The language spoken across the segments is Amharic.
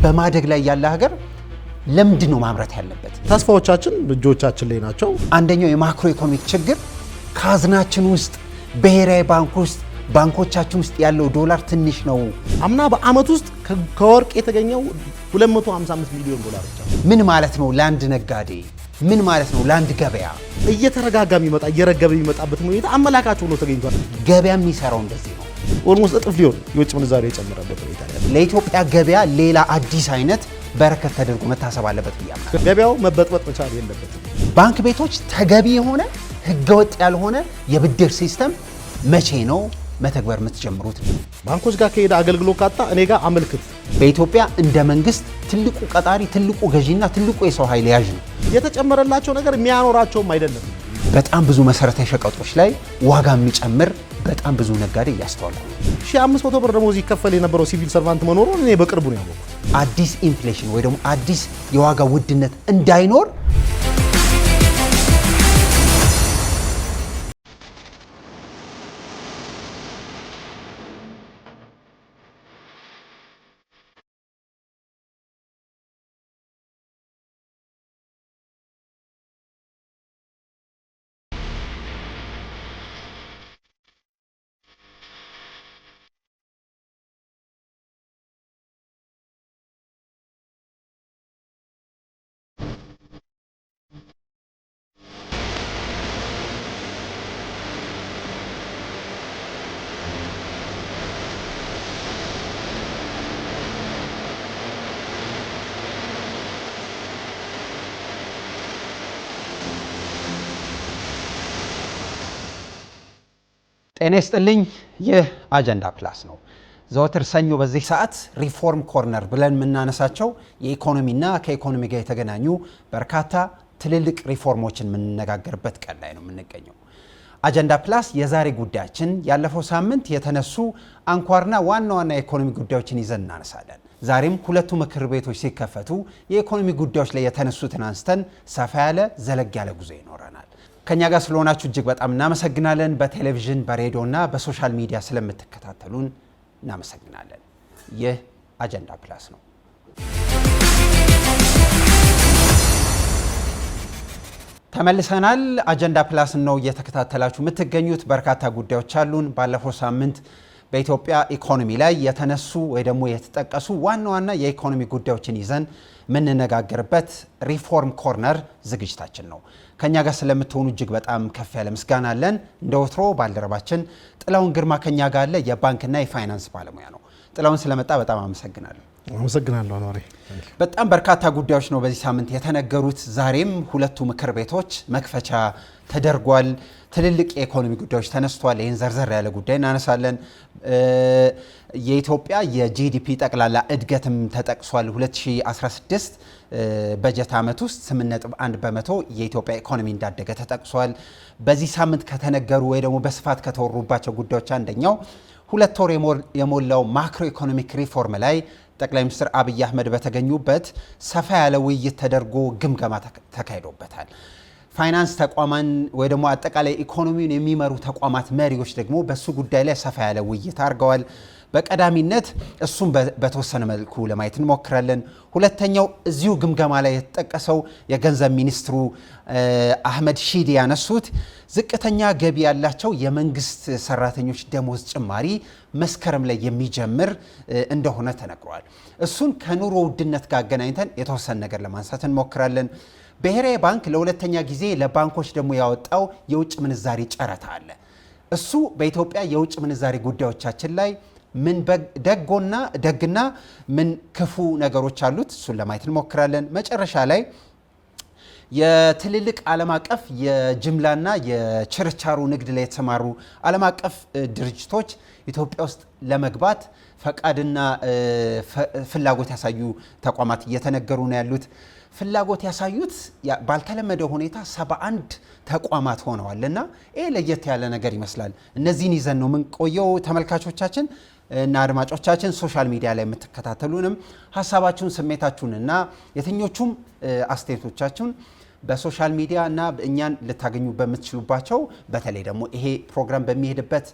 በማደግ ላይ ያለ ሀገር ለምንድን ነው ማምረት ያለበት? ተስፋዎቻችን እጆቻችን ላይ ናቸው። አንደኛው የማክሮ ኢኮኖሚክ ችግር ካዝናችን ውስጥ ብሔራዊ ባንክ ውስጥ ባንኮቻችን ውስጥ ያለው ዶላር ትንሽ ነው። አምና በአመት ውስጥ ከወርቅ የተገኘው 255 ሚሊዮን ዶላር ብቻ። ምን ማለት ነው ለአንድ ነጋዴ? ምን ማለት ነው ለአንድ ገበያ? እየተረጋጋ የሚመጣ እየረገበ የሚመጣበት ሁኔታ አመላካች ሆኖ ተገኝቷል። ገበያ የሚሰራው እንደዚህ ነው። ኦልሞስት እጥፍ ሊሆን የውጭ ምንዛሬ የጨመረበት ሁኔታ ነው። ለኢትዮጵያ ገበያ ሌላ አዲስ አይነት በረከት ተደርጎ መታሰብ አለበት ብያለሁ። ገበያው መበጥበጥ መቻል የለበትም። ባንክ ቤቶች ተገቢ የሆነ ህገወጥ ያልሆነ የብድር ሲስተም መቼ ነው መተግበር የምትጀምሩት? ባንኮች ጋር ከሄደ አገልግሎት ካጣ እኔ ጋር አመልክት። በኢትዮጵያ እንደ መንግስት ትልቁ ቀጣሪ፣ ትልቁ ገዢና ትልቁ የሰው ኃይል ያዥ ነው። የተጨመረላቸው ነገር የሚያኖራቸውም አይደለም። በጣም ብዙ መሰረታዊ ሸቀጦች ላይ ዋጋ የሚጨምር በጣም ብዙ ነጋዴ እያስተዋለ ነው። 1500 ብር ደሞዝ ይከፈል የነበረው ሲቪል ሰርቫንት መኖሩን እኔ በቅርቡ ነው ያወቅሁት። አዲስ ኢንፍሌሽን ወይ ደግሞ አዲስ የዋጋ ውድነት እንዳይኖር ጤና ይስጥልኝ። ይህ አጀንዳ ፕላስ ነው። ዘወትር ሰኞ በዚህ ሰዓት ሪፎርም ኮርነር ብለን የምናነሳቸው የኢኮኖሚና ከኢኮኖሚ ጋር የተገናኙ በርካታ ትልልቅ ሪፎርሞችን የምንነጋገርበት ቀን ላይ ነው የምንገኘው። አጀንዳ ፕላስ የዛሬ ጉዳያችን ያለፈው ሳምንት የተነሱ አንኳርና ዋና ዋና የኢኮኖሚ ጉዳዮችን ይዘን እናነሳለን። ዛሬም ሁለቱ ምክር ቤቶች ሲከፈቱ የኢኮኖሚ ጉዳዮች ላይ የተነሱትን አንስተን ሰፋ ያለ ዘለግ ያለ ጉዞ ይኖረናል። ከኛ ጋር ስለሆናችሁ እጅግ በጣም እናመሰግናለን። በቴሌቪዥን በሬዲዮና በሶሻል ሚዲያ ስለምትከታተሉን እናመሰግናለን። ይህ አጀንዳ ፕላስ ነው። ተመልሰናል። አጀንዳ ፕላስ ነው እየተከታተላችሁ የምትገኙት። በርካታ ጉዳዮች አሉን። ባለፈው ሳምንት በኢትዮጵያ ኢኮኖሚ ላይ የተነሱ ወይ ደግሞ የተጠቀሱ ዋና ዋና የኢኮኖሚ ጉዳዮችን ይዘን የምንነጋገርበት ሪፎርም ኮርነር ዝግጅታችን ነው። ከኛ ጋር ስለምትሆኑ እጅግ በጣም ከፍ ያለ ምስጋና አለን። እንደ ወትሮ ባልደረባችን ጥላውን ግርማ ከኛ ጋር አለ። የባንክና የፋይናንስ ባለሙያ ነው። ጥላውን ስለመጣ በጣም አመሰግናለሁ። አመሰግናለሁ አኗሪ። በጣም በርካታ ጉዳዮች ነው በዚህ ሳምንት የተነገሩት። ዛሬም ሁለቱ ምክር ቤቶች መክፈቻ ተደርጓል። ትልልቅ የኢኮኖሚ ጉዳዮች ተነስቷል። ይህን ዘርዘር ያለ ጉዳይ እናነሳለን። የኢትዮጵያ የጂዲፒ ጠቅላላ እድገትም ተጠቅሷል። 2016 በጀት ዓመት ውስጥ 8.1 በመቶ የኢትዮጵያ ኢኮኖሚ እንዳደገ ተጠቅሷል። በዚህ ሳምንት ከተነገሩ ወይ ደግሞ በስፋት ከተወሩባቸው ጉዳዮች አንደኛው 2 ወር የሞላው ማክሮ ኢኮኖሚክ ሪፎርም ላይ ጠቅላይ ሚኒስትር አብይ አህመድ በተገኙበት ሰፋ ያለ ውይይት ተደርጎ ግምገማ ተካሂዶበታል። ፋይናንስ ተቋማን ወይ ደግሞ አጠቃላይ ኢኮኖሚውን የሚመሩ ተቋማት መሪዎች ደግሞ በሱ ጉዳይ ላይ ሰፋ ያለ ውይይት አድርገዋል። በቀዳሚነት እሱም በተወሰነ መልኩ ለማየት እንሞክራለን። ሁለተኛው እዚሁ ግምገማ ላይ የተጠቀሰው የገንዘብ ሚኒስትሩ አህመድ ሺዴ ያነሱት ዝቅተኛ ገቢ ያላቸው የመንግስት ሰራተኞች ደሞዝ ጭማሪ መስከረም ላይ የሚጀምር እንደሆነ ተነግሯል። እሱን ከኑሮ ውድነት ጋር አገናኝተን የተወሰነ ነገር ለማንሳት እንሞክራለን። ብሔራዊ ባንክ ለሁለተኛ ጊዜ ለባንኮች ደግሞ ያወጣው የውጭ ምንዛሪ ጨረታ አለ። እሱ በኢትዮጵያ የውጭ ምንዛሪ ጉዳዮቻችን ላይ ምን ደግና ምን ክፉ ነገሮች አሉት፣ እሱን ለማየት እንሞክራለን። መጨረሻ ላይ የትልልቅ ዓለም አቀፍ የጅምላና የችርቻሩ ንግድ ላይ የተሰማሩ ዓለም አቀፍ ድርጅቶች ኢትዮጵያ ውስጥ ለመግባት ፈቃድና ፍላጎት ያሳዩ ተቋማት እየተነገሩ ነው ያሉት። ፍላጎት ያሳዩት ባልተለመደ ሁኔታ 71 ተቋማት ሆነዋልና ይሄ ለየት ያለ ነገር ይመስላል። እነዚህን ይዘን ነው የምንቆየው። ተመልካቾቻችን እና አድማጮቻችን ሶሻል ሚዲያ ላይ የምትከታተሉንም ሀሳባችሁን፣ ስሜታችሁን እና የትኞቹም አስተያየቶቻችሁን በሶሻል ሚዲያ እና እኛን ልታገኙ በምትችሉባቸው በተለይ ደግሞ ይሄ ፕሮግራም በሚሄድበት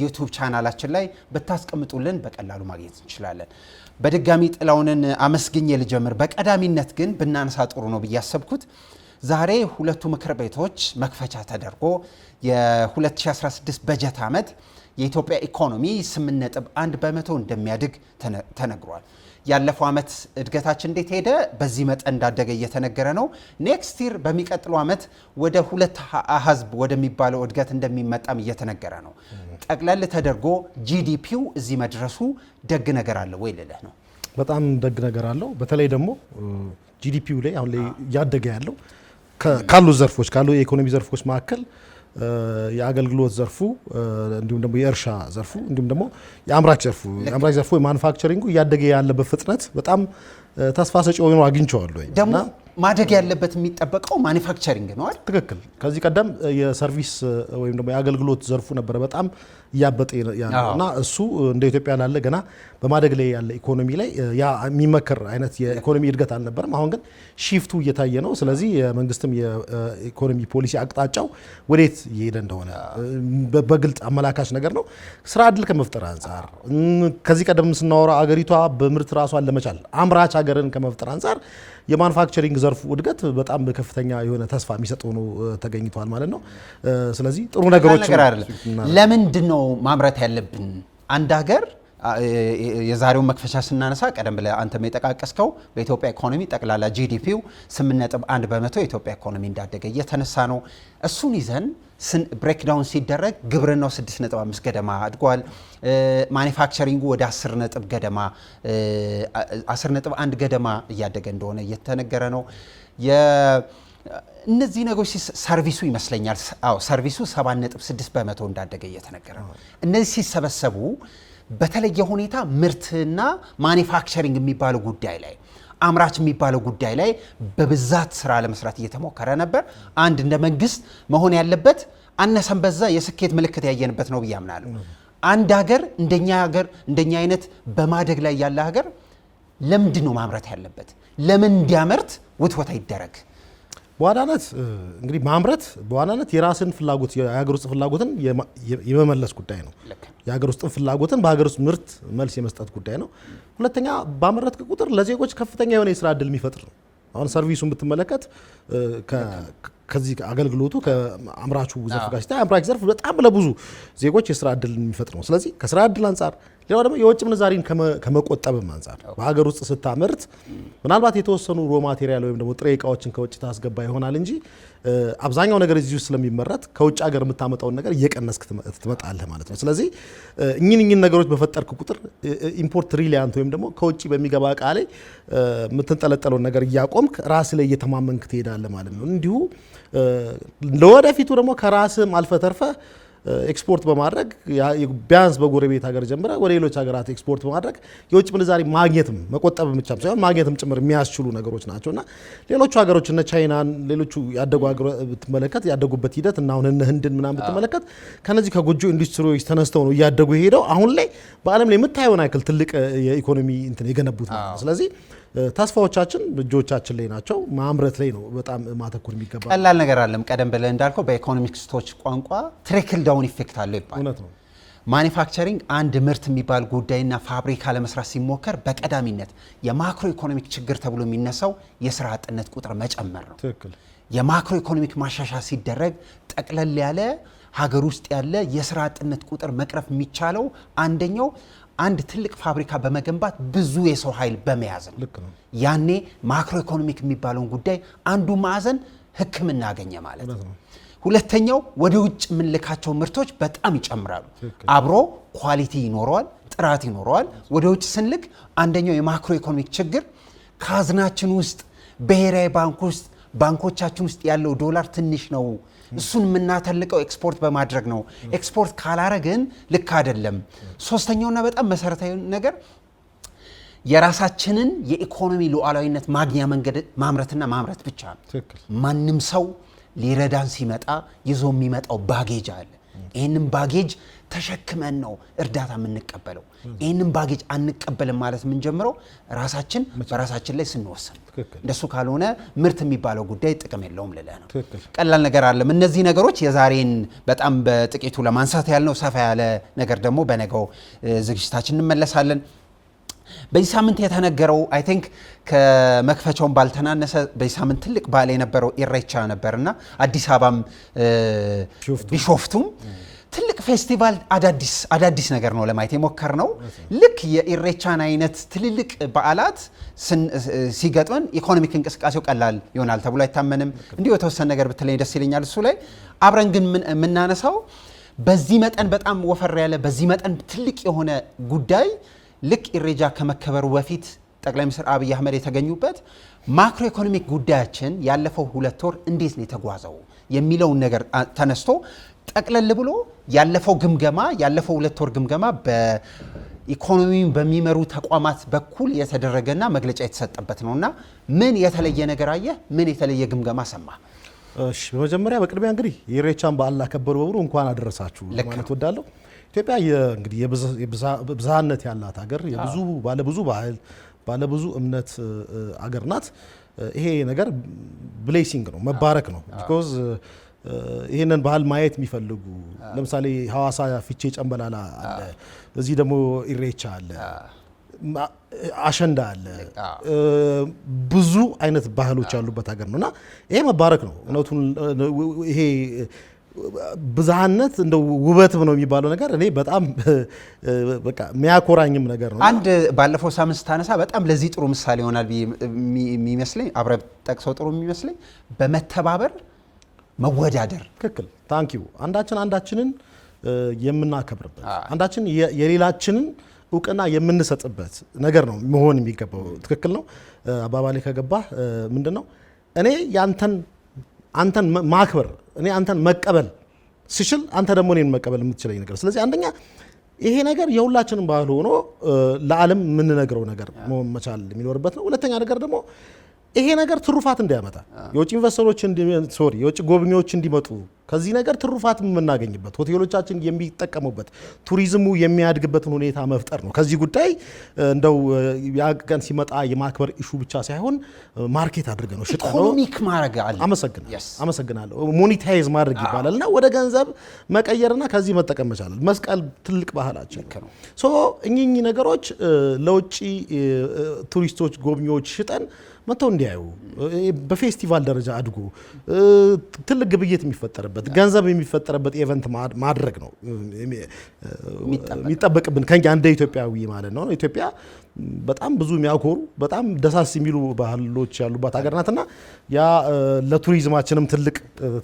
ዩቲዩብ ቻናላችን ላይ ብታስቀምጡልን በቀላሉ ማግኘት እንችላለን። በድጋሚ ጥላውንን አመስግኜ ልጀምር። በቀዳሚነት ግን ብናነሳ ጥሩ ነው ብዬ ያሰብኩት ዛሬ ሁለቱ ምክር ቤቶች መክፈቻ ተደርጎ የ2016 በጀት ዓመት የኢትዮጵያ ኢኮኖሚ 8.1 በመቶ እንደሚያድግ ተነግሯል። ያለፈው ዓመት እድገታችን እንዴት ሄደ? በዚህ መጠን እንዳደገ እየተነገረ ነው። ኔክስት ይር በሚቀጥለው ዓመት ወደ 2 አሃዝ ወደሚባለው እድገት እንደሚመጣም እየተነገረ ነው። ጠቅለል ተደርጎ ጂዲፒው እዚህ መድረሱ ደግ ነገር አለ ወይ ልልህ ነው። በጣም ደግ ነገር አለው። በተለይ ደግሞ ጂዲፒው ላይ አሁን ላይ እያደገ ያለው ካሉ ዘርፎች ካሉ የኢኮኖሚ ዘርፎች መካከል የአገልግሎት ዘርፉ እንዲሁም ደግሞ የእርሻ ዘርፉ እንዲሁም ደግሞ የአምራች ዘርፉ የማኑፋክቸሪንጉ እያደገ ያለበት ፍጥነት በጣም ተስፋ ሰጪ ሆኖ አግኝቼዋለሁ። ደግሞ ማደግ ያለበት የሚጠበቀው ማኑፋክቸሪንግ ነው አይደል? ትክክል። ከዚህ ቀደም የሰርቪስ ወይም ደግሞ የአገልግሎት ዘርፉ ነበረ በጣም እያበጠ ያለውና እሱ እንደ ኢትዮጵያ ላለ ገና በማደግ ላይ ያለ ኢኮኖሚ ላይ ያ የሚመከር አይነት የኢኮኖሚ እድገት አልነበረም። አሁን ግን ሺፍቱ እየታየ ነው። ስለዚህ የመንግስትም የኢኮኖሚ ፖሊሲ አቅጣጫው ወዴት እየሄደ እንደሆነ በግልጽ አመላካች ነገር ነው። ስራ እድል ከመፍጠር አንጻር ከዚህ ቀደም ስናወራ አገሪቷ በምርት ራሷን ለመቻል አምራች ሀገርን ከመፍጠር አንጻር የማኑፋክቸሪንግ ዘርፉ እድገት በጣም በከፍተኛ የሆነ ተስፋ የሚሰጥ ሆኖ ተገኝቷል ማለት ነው። ስለዚህ ጥሩ ነገሮች ለምንድን ነው ማምረት ያለብን? አንድ ሀገር የዛሬውን መክፈቻ ስናነሳ ቀደም ብለህ አንተም የጠቃቀስከው በኢትዮጵያ ኢኮኖሚ ጠቅላላ ጂዲፒው 8.1 በመቶ የኢትዮጵያ ኢኮኖሚ እንዳደገ እየተነሳ ነው። እሱን ይዘን ብሬክዳውን ሲደረግ ግብርናው 6.5 ገደማ አድጓል። ማኒፋክቸሪንጉ ወደ 10 ገደማ 10.1 ገደማ እያደገ እንደሆነ እየተነገረ ነው። እነዚህ ነገሮች ሰርቪሱ ይመስለኛል ሰርቪሱ 7.6 በመቶ እንዳደገ እየተነገረ ነው። እነዚህ ሲሰበሰቡ በተለየ ሁኔታ ምርትና ማኒፋክቸሪንግ የሚባለው ጉዳይ ላይ አምራች የሚባለው ጉዳይ ላይ በብዛት ስራ ለመስራት እየተሞከረ ነበር። አንድ እንደ መንግስት መሆን ያለበት አነሰም በዛ የስኬት ምልክት ያየንበት ነው ብዬ አምናለሁ። አንድ ሀገር እንደኛ አይነት በማደግ ላይ ያለ ሀገር ለምንድን ነው ማምረት ያለበት? ለምን እንዲያመርት ውትወታ ይደረግ? በዋናነት እንግዲህ ማምረት በዋናነት የራስን ፍላጎት የሀገር ውስጥ ፍላጎትን የመመለስ ጉዳይ ነው። የሀገር ውስጥ ፍላጎትን በሀገር ውስጥ ምርት መልስ የመስጠት ጉዳይ ነው። ሁለተኛ ባመረትክ ቁጥር ለዜጎች ከፍተኛ የሆነ የስራ እድል የሚፈጥር ነው። አሁን ሰርቪሱን ብትመለከት ከዚህ አገልግሎቱ ከአምራቹ ዘርፍ ጋር ሲታይ አምራች ዘርፍ በጣም ለብዙ ዜጎች የስራ እድል የሚፈጥር ነው። ስለዚህ ከስራ እድል አንጻር ሌላው ደግሞ የውጭ ምንዛሪን ከመቆጠብም አንጻር በሀገር ውስጥ ስታመርት ምናልባት የተወሰኑ ሮ ማቴሪያል ወይም ደግሞ ጥሬ እቃዎችን ከውጭ ታስገባ ይሆናል እንጂ አብዛኛው ነገር እዚህ ውስጥ ስለሚመረት ከውጭ ሀገር የምታመጣውን ነገር እየቀነስክ ትመጣለህ ማለት ነው። ስለዚህ እኚህን ነገሮች በፈጠርክ ቁጥር ኢምፖርት ሪሊያንት ወይም ደግሞ ከውጭ በሚገባ እቃ ላይ የምትንጠለጠለውን ነገር እያቆምክ ራስ ላይ እየተማመንክ ትሄዳለህ ማለት ነው። እንዲሁ ለወደፊቱ ደግሞ ከራስም አልፈ ተርፈህ ኤክስፖርት በማድረግ ቢያንስ በጎረቤት ሀገር ጀምረ ወደ ሌሎች ሀገራት ኤክስፖርት በማድረግ የውጭ ምንዛሪ ማግኘትም መቆጠብ ብቻም ሳይሆን ማግኘትም ጭምር የሚያስችሉ ነገሮች ናቸውና ሌሎቹ ሀገሮች እነ ቻይናን ሌሎቹ ያደጉ ሀገሮች ብትመለከት ያደጉበት ሂደት እና አሁን እነ ህንድን ምናምን ብትመለከት ከነዚህ ከጎጆ ኢንዱስትሪዎች ተነስተው ነው እያደጉ ሄደው አሁን ላይ በዓለም ላይ የምታየውን ያክል ትልቅ የኢኮኖሚ እንትን የገነቡት ማለት ነው። ስለዚህ ተስፋዎቻችን እጆቻችን ላይ ናቸው። ማምረት ላይ ነው በጣም ማተኩር የሚገባ። ቀላል ነገር አለም። ቀደም ብለህ እንዳልከው በኢኮኖሚክስቶች ቋንቋ ትሪክል ዳውን ኢፌክት አለው ይባላል። እውነት ነው። ማኒፋክቸሪንግ አንድ ምርት የሚባል ጉዳይና ፋብሪካ ለመስራት ሲሞከር በቀዳሚነት የማክሮ ኢኮኖሚክ ችግር ተብሎ የሚነሳው የስራ አጥነት ቁጥር መጨመር ነው። ትክክል። የማክሮ ኢኮኖሚክ ማሻሻያ ሲደረግ ጠቅለል ያለ ሀገር ውስጥ ያለ የስራ አጥነት ቁጥር መቅረፍ የሚቻለው አንደኛው አንድ ትልቅ ፋብሪካ በመገንባት ብዙ የሰው ኃይል በመያዝ ነው። ልክ ነው። ያኔ ማክሮ ኢኮኖሚክ የሚባለውን ጉዳይ አንዱ ማዕዘን ሕክምና አገኘ ማለት ነው። ሁለተኛው ወደ ውጭ የምንልካቸው ምርቶች በጣም ይጨምራሉ። አብሮ ኳሊቲ ይኖረዋል፣ ጥራት ይኖረዋል። ወደ ውጭ ስንልክ አንደኛው የማክሮ ኢኮኖሚክ ችግር ካዝናችን ውስጥ ብሔራዊ ባንክ ውስጥ ባንኮቻችን ውስጥ ያለው ዶላር ትንሽ ነው። እሱን የምናተልቀው ኤክስፖርት በማድረግ ነው። ኤክስፖርት ካላረግን ልክ አይደለም። ሶስተኛውና በጣም መሰረታዊ ነገር የራሳችንን የኢኮኖሚ ሉዓላዊነት ማግኛ መንገድ ማምረትና ማምረት ብቻ ነው። ማንም ሰው ሊረዳን ሲመጣ ይዞ የሚመጣው ባጌጅ አለ። ይህንን ባጌጅ ተሸክመን ነው እርዳታ የምንቀበለው። ይህንን ባጌጅ አንቀበልም ማለት ምን ጀምረው ራሳችን በራሳችን ላይ ስንወስን፣ እንደሱ ካልሆነ ምርት የሚባለው ጉዳይ ጥቅም የለውም ልልህ ነው። ቀላል ነገር አለም። እነዚህ ነገሮች የዛሬን በጣም በጥቂቱ ለማንሳት ያልነው፣ ሰፋ ያለ ነገር ደግሞ በነገው ዝግጅታችን እንመለሳለን። በዚህ ሳምንት የተነገረው አይ ቲንክ ከመክፈቻውን ባልተናነሰ በዚህ ሳምንት ትልቅ በዓል የነበረው ኢሬቻ ነበርና አዲስ አበባም ቢሾፍቱም ትልቅ ፌስቲቫል አዳዲስ ነገር ነው ለማየት የሞከር ነው። ልክ የኢሬቻን አይነት ትልልቅ በዓላት ሲገጥመን ኢኮኖሚክ እንቅስቃሴው ቀላል ይሆናል ተብሎ አይታመንም። እንዲሁ የተወሰነ ነገር ብትለኝ ደስ ይለኛል እሱ ላይ አብረን ግን የምናነሳው በዚህ መጠን በጣም ወፈር ያለ በዚህ መጠን ትልቅ የሆነ ጉዳይ ልክ ኢሬቻ ከመከበሩ በፊት ጠቅላይ ሚኒስትር አብይ አህመድ የተገኙበት ማክሮ ኢኮኖሚክ ጉዳያችን ያለፈው 2 ወር እንዴት ነው የተጓዘው የሚለውን ነገር ተነስቶ ጠቅለል ብሎ ያለፈው 2 ወር ግምገማ በኢኮኖሚውን በሚመሩ ተቋማት በኩል የተደረገና መግለጫ የተሰጠበት ነውና ምን የተለየ ነገር አየ? ምን የተለየ ግምገማ ሰማ? እሺ፣ በመጀመሪያ በቅድሚያ እንግዲህ የኢሬቻን በዓል ላከበሩ በሙሉ እንኳን አደረሳችሁ ማለት ወዳለሁ። ኢትዮጵያ እንግዲህ የብዝሃነት ያላት ሀገር፣ ባለብዙ ባህል ባለብዙ እምነት ሀገር ናት። ይሄ ነገር ብሌሲንግ ነው፣ መባረክ ነው። ቢኮዝ ይህንን ባህል ማየት የሚፈልጉ ለምሳሌ ሐዋሳ ፊቼ ጨምበላላ አለ፣ እዚህ ደግሞ ኢሬቻ አለ፣ አሸንዳ አለ፣ ብዙ አይነት ባህሎች ያሉበት ሀገር ነውና ይሄ መባረክ ነው። እውነቱን ይሄ ብዝሃነት እንደው ውበትም ነው የሚባለው ነገር እኔ በጣም በቃ የሚያኮራኝም ነገር ነው። አንድ ባለፈው ሳምንት ስታነሳ በጣም ለዚህ ጥሩ ምሳሌ ይሆናል የሚመስለኝ አብረ ጠቅሰው ጥሩ የሚመስለኝ በመተባበር መወዳደር። ትክክል። ታንኪዩ። አንዳችንን የምናከብርበት አንዳችን የሌላችንን እውቅና የምንሰጥበት ነገር ነው መሆን የሚገባው። ትክክል ነው። አባባሌ ከገባህ ምንድነው እኔ አንተን ማክበር እኔ አንተን መቀበል ሲችል አንተ ደግሞ እኔን መቀበል የምትችለኝ ነገር። ስለዚህ አንደኛ ይሄ ነገር የሁላችንም ባህል ሆኖ ለዓለም የምንነግረው ነገር መሆን መቻል የሚኖርበት ነው። ሁለተኛ ነገር ደግሞ ይሄ ነገር ትሩፋት እንዲያመጣ የውጭ ኢንቨስተሮች የውጭ ጎብኚዎች እንዲመጡ ከዚህ ነገር ትሩፋት የምናገኝበት ሆቴሎቻችን የሚጠቀሙበት ቱሪዝሙ የሚያድግበትን ሁኔታ መፍጠር ነው። ከዚህ ጉዳይ እንደው ያ ቀን ሲመጣ የማክበር ኢሹ ብቻ ሳይሆን ማርኬት አድርገን ነው ሽጠን ነው ኢኮኖሚክ ማድረግ አለ። አመሰግናለሁ። ሞኔታይዝ ማድረግ ይባላልና ወደ ገንዘብ መቀየርና ከዚህ መጠቀም መቻላል። መስቀል ትልቅ ባህላችን ነው። ሶ እኚህ ነገሮች ለውጭ ቱሪስቶች ጎብኚዎች ሽጠን መተው እንዲያዩ በፌስቲቫል ደረጃ አድጎ ትልቅ ግብይት የሚፈጠርበት ገንዘብ የሚፈጠርበት ኢቨንት ማድረግ ነው የሚጠበቅብን ከኛ እንደ ኢትዮጵያዊ ማለት ነው። ኢትዮጵያ በጣም ብዙ የሚያኮሩ በጣም ደሳስ የሚሉ ባህሎች ያሉባት ሀገር ናትና ያ ለቱሪዝማችንም ትልቅ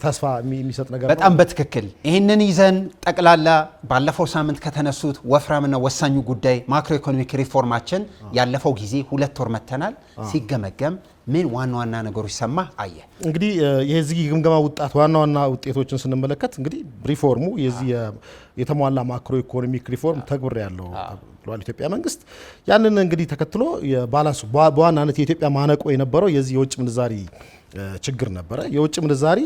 ተስፋ የሚሰጥ ነገር ነው። በጣም በትክክል ይህንን ይዘን ጠቅላላ ባለፈው ሳምንት ከተነሱት ወፍራምና ወሳኙ ጉዳይ ማክሮ ኢኮኖሚክ ሪፎርማችን ያለፈው ጊዜ 2 ወር መተናል። ሲገመገም ምን ዋና ነገሮች ሰማ አየ? እንግዲህ የዚህ ግምገማ ዋና ውጤቶችን ስንመለከት እንግዲህ ሪፎርሙ የዚህ የተሟላ ማክሮ ኢኮኖሚክ ሪፎርም ተግብር ያለው ብሏል ኢትዮጵያ መንግስት። ያንን እንግዲህ ተከትሎ የባላንስ በዋናነት የኢትዮጵያ ማነቆ የነበረው የዚህ የውጭ ምንዛሪ ችግር ነበረ። የውጭ ምንዛሪ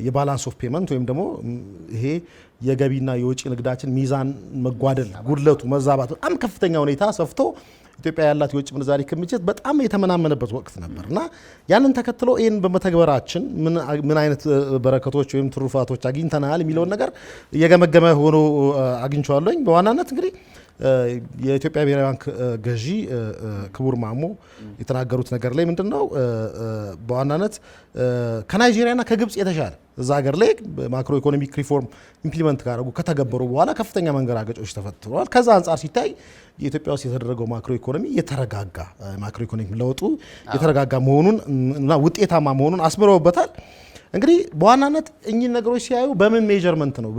የባላንስ ኦፍ ፔመንት ወይም ደግሞ ይሄ የገቢና የውጭ ንግዳችን ሚዛን መጓደል፣ ጉድለቱ፣ መዛባት በጣም ከፍተኛ ሁኔታ ሰፍቶ ኢትዮጵያ ያላት የውጭ ምንዛሪ ክምችት በጣም የተመናመነበት ወቅት ነበርና ያንን ተከትሎ ይህን በመተግበራችን ምን አይነት በረከቶች ወይም ትሩፋቶች አግኝተናል የሚለውን ነገር እየገመገመ ሆኖ አግኝቼዋለሁኝ። በዋናነት እንግዲህ የኢትዮጵያ ብሔራዊ ባንክ ገዢ ክቡር ማሞ የተናገሩት ነገር ላይ ምንድነው በዋናነት ከናይጄሪያና ከግብጽ የተሻለ እዛ ሀገር ላይ ማክሮ ኢኮኖሚክ ሪፎርም ኢምፕሊመንት ካደረጉ ከተገበሩ በኋላ ከፍተኛ መንገራገጮች ተፈትነዋል። ከዛ አንጻር ሲታይ የኢትዮጵያ ውስጥ የተደረገው ማክሮ ኢኮኖሚ የተረጋጋ ማክሮ ኢኮኖሚ ለውጡ የተረጋጋ መሆኑን እና ውጤታማ መሆኑን አስምረውበታል። እንግዲህ በዋናነት እኚህ ነገሮች ሲያዩ በምን ሜጀርመንት ነው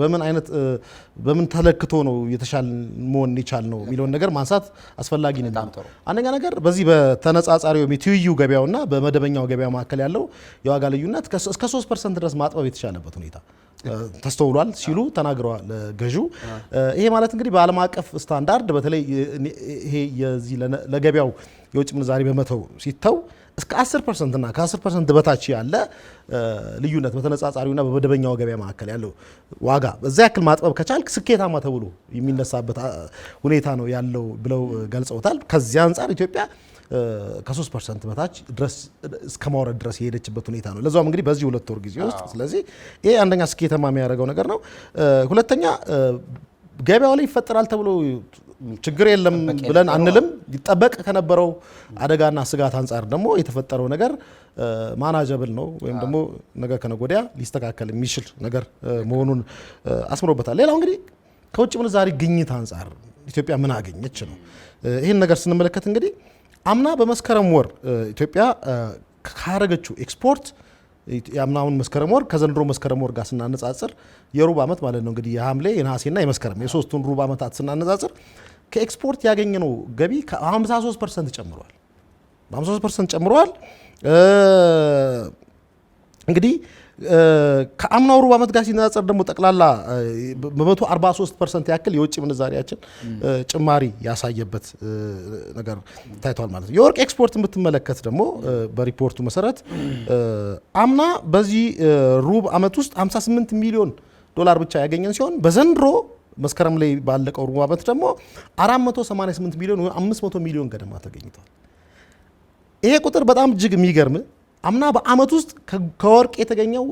በምን ተለክቶ ነው የተሻለ መሆን ይቻል ነው የሚለውን ነገር ማንሳት አስፈላጊ ነው። አንደኛ ነገር በዚህ በተነጻጻሪው የትይዩ ገበያውና በመደበኛው ገበያ መካከል ያለው የዋጋ ልዩነት እስከ 3% ድረስ ማጥበብ የተቻለበት ሁኔታ ተስተውሏል ሲሉ ተናግረዋል ገዢው። ይሄ ማለት እንግዲህ በዓለም አቀፍ ስታንዳርድ በተለይ ይሄ የዚህ ለገበያው የውጭ ምንዛሪ በመተው ሲተው እስከ 10% እና ከ10% በታች ያለ ልዩነት በተነጻጻሪውና በመደበኛው ገበያ መካከል ያለው ዋጋ በዛ ያክል ማጥበብ ከቻልክ ስኬታማ ተብሎ የሚነሳበት ሁኔታ ነው ያለው ብለው ገልጸውታል። ከዚህ አንጻር ኢትዮጵያ ከ3% በታች ድረስ እስከ ማውረድ ድረስ የሄደችበት ሁኔታ ነው። ለዛውም እንግዲህ በዚህ 2 ወር ጊዜ ውስጥ። ስለዚህ ይሄ አንደኛ ስኬታማ የሚያደርገው ነገር ነው። ሁለተኛ ገበያው ላይ ይፈጠራል ተብሎ ችግር የለም ብለን አንልም። ሊጠበቅ ከነበረው አደጋና ስጋት አንጻር ደግሞ የተፈጠረው ነገር ማናጀብል ነው ወይም ደግሞ ነገ ከነገ ወዲያ ሊስተካከል የሚችል ነገር መሆኑን አስምሮበታል። ሌላው እንግዲህ ከውጭ ምንዛሪ ግኝት አንጻር ኢትዮጵያ ምን አገኘች ነው። ይህን ነገር ስንመለከት እንግዲህ አምና በመስከረም ወር ኢትዮጵያ ካረገችው ኤክስፖርት የአምናውን መስከረም ወር ከዘንድሮ መስከረም ወር ጋር ስናነጻጽር የሩብ ዓመት ማለት ነው እንግዲህ የሐምሌ የነሐሴና የመስከረም የሶስቱን ሩብ ዓመታት ስናነጻጽር ከኤክስፖርት ያገኘነው ገቢ ከ53% ጨምሯል። በ53% ጨምሯል። እንግዲህ ከአምናው ሩብ ዓመት ጋር ሲነጻጸር ደግሞ ጠቅላላ በ143% ያክል የውጭ ምንዛሪያችን ጭማሪ ያሳየበት ነገር ታይቷል ማለት ነው። የወርቅ ኤክስፖርት የምትመለከት ደግሞ በሪፖርቱ መሰረት አምና በዚህ ሩብ ዓመት ውስጥ 58 ሚሊዮን ዶላር ብቻ ያገኘን ሲሆን በዘንድሮ መስከረም ላይ ባለቀው ሩብ ዓመት ደግሞ 488 ሚሊዮን ወይ 500 ሚሊዮን ገደማ ተገኝቷል። ይሄ ቁጥር በጣም እጅግ የሚገርም አምና በአመት ውስጥ ከወርቅ የተገኘው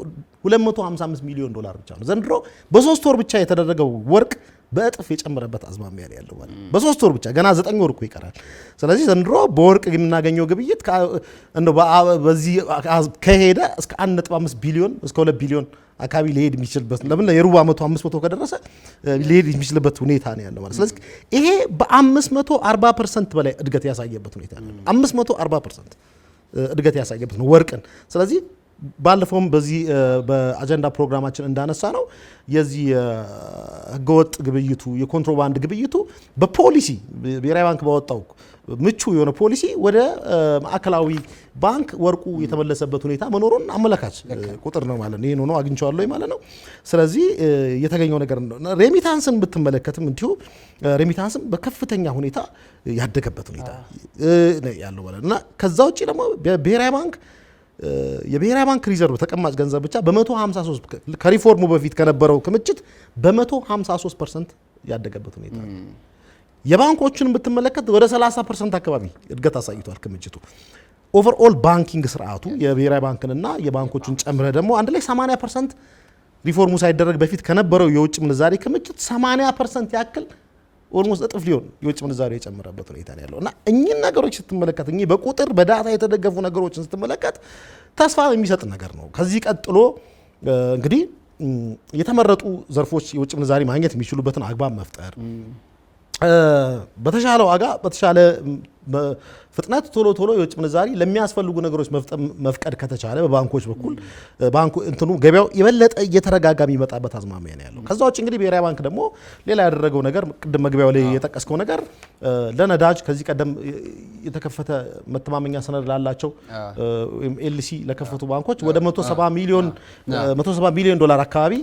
255 ሚሊዮን ዶላር ብቻ ነው። ዘንድሮ በ3 ወር ብቻ የተደረገው ወርቅ በእጥፍ የጨመረበት አዝማሚያ ላይ ያለው ማለት በ3 ወር ብቻ ገና 9 ወር እኮ ይቀራል። ስለዚህ ዘንድሮ በወርቅ የምናገኘው ግብይት በዚህ ከሄደ እስከ 1.5 ቢሊዮን እስከ 2 ቢሊዮን አካባቢ ሊሄድ የሚችልበት ለምን የሩብ ዓመቱ 500 ከደረሰ ሊሄድ የሚችልበት ሁኔታ ነው ያለው ማለት። ስለዚህ ይሄ በ540% በላይ እድገት ያሳየበት ሁኔታ ነው። 540% እድገት ያሳየበት ነው ወርቅን። ስለዚህ ባለፈውም በዚህ በአጀንዳ ፕሮግራማችን እንዳነሳ ነው የዚህ ህገወጥ ግብይቱ የኮንትሮባንድ ግብይቱ በፖሊሲ ብሔራዊ ባንክ ባወጣው ምቹ የሆነ ፖሊሲ ወደ ማዕከላዊ ባንክ ወርቁ የተመለሰበት ሁኔታ መኖሩን አመለካች ቁጥር ነው ማለት ነው። ይሄን ሆኖ አግኝቻለሁ ማለት ነው። ስለዚህ የተገኘው ነገር ነው። ሬሚታንስን ብትመለከትም እንዲሁ ሬሚታንስን በከፍተኛ ሁኔታ ያደገበት ሁኔታ ያለው ማለት እና ከዛ ውጪ ደግሞ ብሔራዊ ባንክ የብሔራዊ ባንክ ሪዘርቭ ተቀማጭ ገንዘብ ብቻ በ153 ከሪፎርሙ በፊት ከነበረው ክምችት በ153% ያደገበት ሁኔታ ነው። የባንኮችን ብትመለከት ወደ 30% አካባቢ እድገት አሳይቷል ክምችቱ። ኦቨርኦል ባንኪንግ ስርዓቱ የብሔራዊ ባንክንና የባንኮችን ጨምረ ደግሞ አንድ ላይ 80% ሪፎርሙ ሳይደረግ በፊት ከነበረው የውጭ ምንዛሬ ክምችት 80% ያክል ኦልሞስት እጥፍ ሊሆን የውጭ ምንዛሬ የጨመረበት ሁኔታ ነው ያለው እና እኚህን ነገሮች ስትመለከት እኚህ በቁጥር በዳታ የተደገፉ ነገሮችን ስትመለከት ተስፋ የሚሰጥ ነገር ነው። ከዚህ ቀጥሎ እንግዲህ የተመረጡ ዘርፎች የውጭ ምንዛሬ ማግኘት የሚችሉበትን አግባብ መፍጠር በተሻለ ዋጋ በተሻለ ፍጥነት ቶሎ ቶሎ የውጭ ምንዛሪ ለሚያስፈልጉ ነገሮች መፍቀድ ከተቻለ በባንኮች በኩል ባንኩ እንትኑ ገበያው የበለጠ እየተረጋጋ የሚመጣበት አዝማሚያ ነው ያለው። ከዛ ውጭ እንግዲህ ብሔራዊ ባንክ ደግሞ ሌላ ያደረገው ነገር ቅድም መግቢያው ላይ የጠቀስከው ነገር ለነዳጅ ከዚህ ቀደም የተከፈተ መተማመኛ ሰነድ ላላቸው ኤልሲ ለከፈቱ ባንኮች ወደ 170 ሚሊዮን ዶላር አካባቢ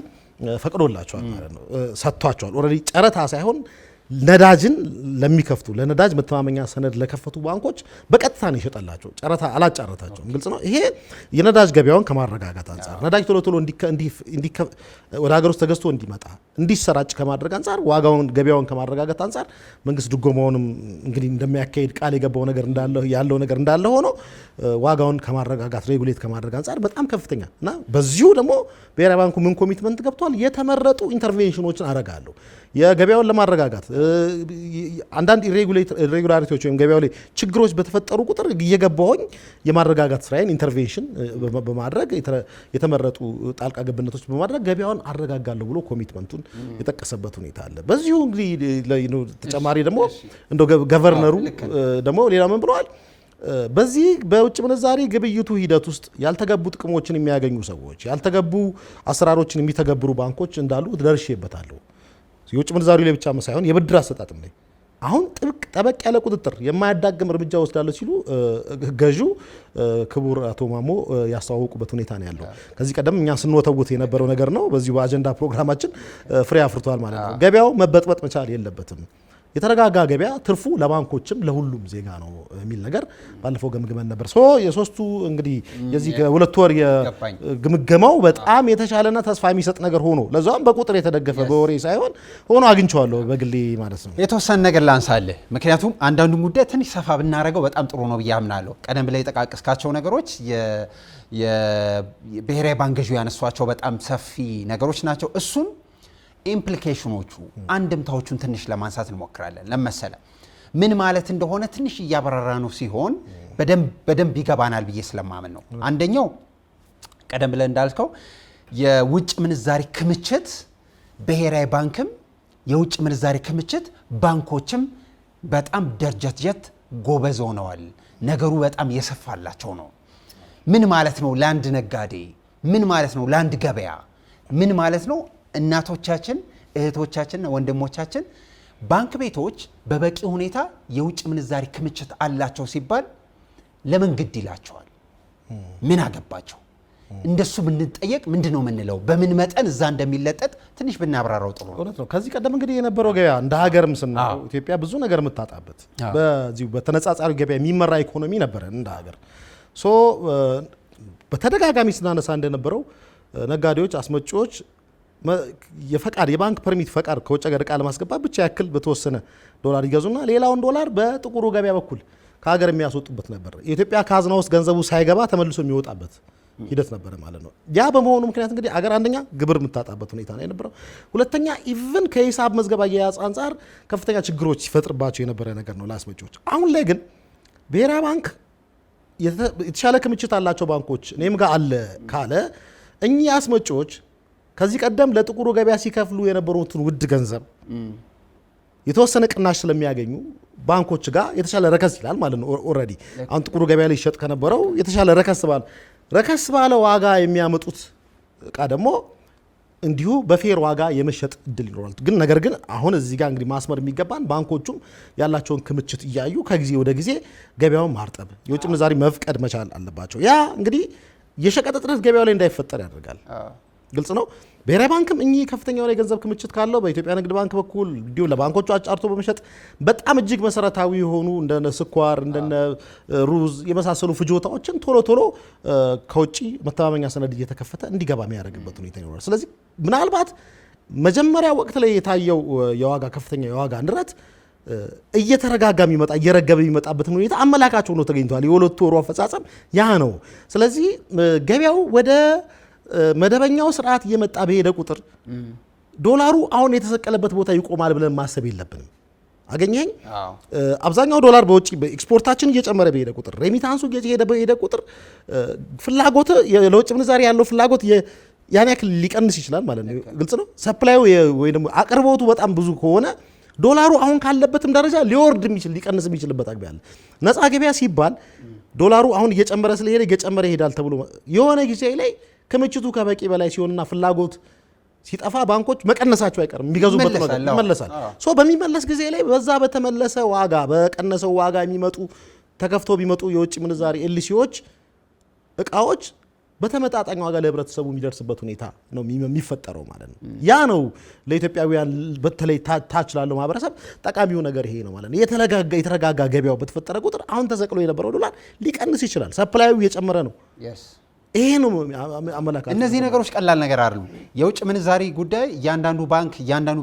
ፈቅዶላቸዋል ማለት ነው፣ ሰጥቷቸዋል። ኦልሬዲ ጨረታ ሳይሆን ነዳጅን ለሚከፍቱ ለነዳጅ መተማመኛ ሰነድ ለከፈቱ ባንኮች በቀጥታ ነው ይሸጣላቸው፣ ጨረታ አላጫረታቸውም። ግልጽ ነው። ይሄ የነዳጅ ገበያውን ከማረጋጋት አንጻር ነዳጅ ቶሎ ቶሎ ወደ ሀገር ውስጥ ተገዝቶ እንዲመጣ እንዲሰራጭ ከማድረግ አንጻር ዋጋውን ገበያውን ከማረጋጋት አንጻር መንግስት ድጎማውንም እንግዲህ እንደሚያካሂድ ቃል የገባው ነገር እንዳለ ሆኖ ዋጋውን ከማረጋጋት ሬጉሌት ከማድረግ አንጻር በጣም ከፍተኛ እና በዚሁ ደግሞ ብሔራዊ ባንኩ ምን ኮሚትመንት ገብቷል? የተመረጡ ኢንተርቬንሽኖችን አረጋለሁ የገበያውን ለማረጋጋት አንዳንድ ኢሬጉላሪቲዎች ወይም ገበያው ላይ ችግሮች በተፈጠሩ ቁጥር እየገባሁኝ የማረጋጋት ስራዬን ኢንተርቬንሽን በማድረግ የተመረጡ ጣልቃ ገብነቶች በማድረግ ገበያውን አረጋጋለሁ ብሎ ኮሚትመንቱን የጠቀሰበት ሁኔታ አለ። በዚሁ እንግዲህ ተጨማሪ ደግሞ እንደው ገቨርነሩ ደግሞ ሌላ ምን ብለዋል? በዚህ በውጭ ምንዛሪ ግብይቱ ሂደት ውስጥ ያልተገቡ ጥቅሞችን የሚያገኙ ሰዎች፣ ያልተገቡ አሰራሮችን የሚተገብሩ ባንኮች እንዳሉ ደርሼበታለሁ። የውጭ ምንዛሪ ላይ ብቻ ሳይሆን የብድር አሰጣጥም ላይ አሁን ጠበቅ ያለ ቁጥጥር የማያዳግም እርምጃ ወስዳለሁ ሲሉ ገዢው ክቡር አቶ ማሞ ያስተዋወቁበት ሁኔታ ነው ያለው። ከዚህ ቀደም እኛ ስንወተውት የነበረው ነገር ነው። በዚህ በአጀንዳ ፕሮግራማችን ፍሬ አፍርቷል ማለት ነው። ገበያው መበጥበጥ መቻል የለበትም። የተረጋጋ ገበያ ትርፉ ለባንኮችም ለሁሉም ዜጋ ነው የሚል ነገር ባለፈው ገምግመን ነበር። የሶስቱ እንግዲህ የዚህ ከሁለት ወር የግምገማው በጣም የተሻለና ተስፋ የሚሰጥ ነገር ሆኖ ለዛም በቁጥር የተደገፈ በወሬ ሳይሆን ሆኖ አግኝቼዋለሁ በግሌ ማለት ነው። የተወሰነ ነገር ላንሳልህ፣ ምክንያቱም አንዳንዱ ጉዳይ ትንሽ ሰፋ ብናደርገው በጣም ጥሩ ነው ብዬ አምናለሁ። ቀደም ብላ የጠቃቀስካቸው ነገሮች የብሔራዊ ባንክ ገዢው ያነሷቸው በጣም ሰፊ ነገሮች ናቸው። እሱን ኢምፕሊኬሽኖቹ አንድምታዎቹን ትንሽ ለማንሳት እንሞክራለን። ለመሰለ ምን ማለት እንደሆነ ትንሽ እያበራራ ነው ሲሆን በደንብ ይገባናል ብዬ ስለማመን ነው። አንደኛው ቀደም ብለን እንዳልከው የውጭ ምንዛሪ ክምችት ብሔራዊ ባንክም የውጭ ምንዛሪ ክምችት ባንኮችም በጣም ደረጃጀት ጎበዝ ሆነዋል። ነገሩ በጣም የሰፋላቸው ነው። ምን ማለት ነው ለአንድ ነጋዴ? ምን ማለት ነው ለአንድ ገበያ? ምን ማለት ነው እናቶቻችን፣ እህቶቻችንና ወንድሞቻችን ባንክ ቤቶች በበቂ ሁኔታ የውጭ ምንዛሪ ክምችት አላቸው ሲባል ለምን ግድ ይላቸዋል? ምን አገባቸው? እንደሱ ብንጠየቅ ምንድነው የምንለው? በምን መጠን እዛ እንደሚለጠጥ ትንሽ ብናብራራው ጥሩ ነው። እውነት ነው። ከዚህ ቀደም እንግዲህ የነበረው ገበያ እንደ ሀገርም ስናየው ኢትዮጵያ ብዙ ነገር የምታጣበት በዚሁ በተነጻጻሪ ገበያ የሚመራ ኢኮኖሚ ነበረ እንደ ሀገር። በተደጋጋሚ ስናነሳ እንደነበረው ነጋዴዎች፣ አስመጪዎች የባንክ ፐርሚት ፈቃድ ከውጭ ሀገር ዕቃ ለማስገባት ብቻ ያክል በተወሰነ ዶላር ይገዙና ሌላውን ዶላር በጥቁሩ ገበያ በኩል ከሀገር የሚያስወጡበት ነበር። የኢትዮጵያ ካዝና ውስጥ ገንዘቡ ሳይገባ ተመልሶ የሚወጣበት ሂደት ነበረ ማለት ነው። ያ በመሆኑ ምክንያት እንግዲህ አገር አንደኛ ግብር የምታጣበት ሁኔታ ነው የነበረው። ሁለተኛ ኢቭን ከሂሳብ መዝገብ አያያዝ አንጻር ከፍተኛ ችግሮች ሲፈጥርባቸው የነበረ ነገር ነው ለአስመጪዎች። አሁን ላይ ግን ብሔራዊ ባንክ የተሻለ ክምችት አላቸው ባንኮች እኔም ጋር አለ ካለ እኚህ አስመጪዎች ከዚህ ቀደም ለጥቁሩ ገበያ ሲከፍሉ የነበሩትን ውድ ገንዘብ የተወሰነ ቅናሽ ስለሚያገኙ ባንኮች ጋር የተሻለ ረከስ ይላል ማለት ነው። ኦልሬዲ አሁን ጥቁሩ ገበያ ላይ ይሸጥ ከነበረው የተሻለ ረከስ ባለ ዋጋ የሚያመጡት እቃ ደግሞ እንዲሁ በፌር ዋጋ የመሸጥ እድል ይኖራል። ነገር ግን አሁን እዚህ ጋር እንግዲህ ማስመር የሚገባን ባንኮቹም ያላቸውን ክምችት እያዩ ከጊዜ ወደ ጊዜ ገበያውን ማርጠብ፣ የውጭ ምንዛሪ መፍቀድ መቻል አለባቸው። ያ እንግዲህ የሸቀጥ እጥረት ገበያው ላይ እንዳይፈጠር ያደርጋል። ግልጽ ነው። ብሔራዊ ባንክም እኚህ ከፍተኛ የሆነ የገንዘብ ክምችት ካለው በኢትዮጵያ ንግድ ባንክ በኩል እንዲሁ ለባንኮቹ አጫርቶ በመሸጥ በጣም እጅግ መሰረታዊ የሆኑ እንደነ ስኳር፣ እንደነ ሩዝ የመሳሰሉ ፍጆታዎችን ቶሎ ከውጭ መተማመኛ ሰነድ እየተከፈተ እንዲገባ የሚያደርግበት ሁኔታ ይኖራል። ስለዚህ ምናልባት መጀመሪያ ወቅት ላይ የታየው የዋጋ ከፍተኛ የዋጋ ንረት እየተረጋጋ የሚመጣ እየረገበ የሚመጣበትን ሁኔታ አመላካች ሆኖ ተገኝቷል። የሁለቱ ወሩ አፈጻጸም ያ ነው። ስለዚህ ገበያው ወደ መደበኛው ስርዓት እየመጣ በሄደ ቁጥር ዶላሩ አሁን የተሰቀለበት ቦታ ይቆማል ብለን ማሰብ የለብንም። አገኘኝ አብዛኛው ዶላር በውጪ በኤክስፖርታችን እየጨመረ በሄደ ቁጥር ሬሚታንሱ እየሄደ በሄደ ቁጥር ፍላጎት ለውጭ ምንዛሪ ያለው ፍላጎት ያን ያክል ሊቀንስ ይችላል ማለት ነው። ግልጽ ነው። ሰፕላዩ ወይ ደግሞ አቅርቦቱ በጣም ብዙ ከሆነ ዶላሩ አሁን ካለበትም ደረጃ ሊወርድ የሚችል ሊቀንስ የሚችልበት አግባብ አለ። ነፃ ገበያ ሲባል ዶላሩ አሁን እየጨመረ ስለሄደ እየጨመረ ይሄዳል ተብሎ የሆነ ጊዜ ላይ ክምችቱ ከበቂ በላይ ሲሆንና ፍላጎት ሲጠፋ ባንኮች መቀነሳቸው አይቀርም፣ የሚገዙበት ነገር ይመለሳል። በሚመለስ ጊዜ ላይ በዛ በተመለሰ ዋጋ በቀነሰው ዋጋ የሚመጡ ተከፍቶ ቢመጡ የውጭ ምንዛሪ ኤልሲዎች እቃዎች በተመጣጣኝ ዋጋ ለህብረተሰቡ የሚደርስበት ሁኔታ ነው የሚፈጠረው ማለት ነው። ያ ነው ለኢትዮጵያውያን በተለይ ታች ላለው ማህበረሰብ ጠቃሚው ነገር ይሄ ነው ማለት ነው። የተረጋጋ ገበያው በተፈጠረ ቁጥር አሁን ተሰቅሎ የነበረው ዶላር ሊቀንስ ይችላል። ሰፕላዩ እየጨመረ ነው። ይሄ ነው አመላካች። እነዚህ ነገሮች ቀላል ነገር አይደሉም። የውጭ ምንዛሪ ጉዳይ እያንዳንዱ ባንክ እያንዳንዱ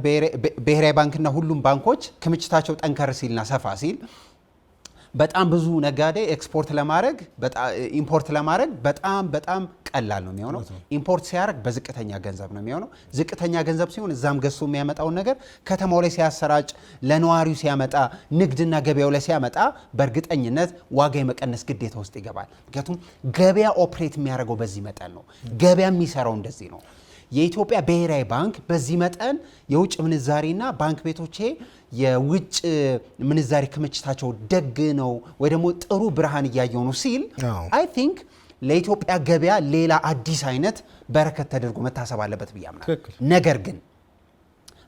ብሔራዊ ባንክና ሁሉም ባንኮች ክምችታቸው ጠንከር ሲልና ሰፋ ሲል በጣም ብዙ ነጋዴ ኤክስፖርት ለማድረግ ኢምፖርት ለማድረግ በጣም ቀላል ነው የሚሆነው። ኢምፖርት ሲያደርግ በዝቅተኛ ገንዘብ ነው የሚሆነው። ዝቅተኛ ገንዘብ ሲሆን እዛም ገዝቶ የሚያመጣውን ነገር ከተማው ላይ ሲያሰራጭ ለነዋሪው ሲያመጣ ንግድና ገበያው ላይ ሲያመጣ በእርግጠኝነት ዋጋ የመቀነስ ግዴታ ውስጥ ይገባል። ምክንያቱም ገበያ ኦፕሬት የሚያደርገው በዚህ መጠን ነው። ገበያ የሚሰራው እንደዚህ ነው። የኢትዮጵያ ብሔራዊ ባንክ በዚህ መጠን የውጭ ምንዛሪና ባንክ ቤቶቼ የውጭ ምንዛሪ ክምችታቸው ደግ ነው ወይ ደግሞ ጥሩ ብርሃን እያየው ነው ሲል አይ ቲንክ ለኢትዮጵያ ገበያ ሌላ አዲስ አይነት በረከት ተደርጎ መታሰብ አለበት ብዬ አምናለሁ። ነገር ግን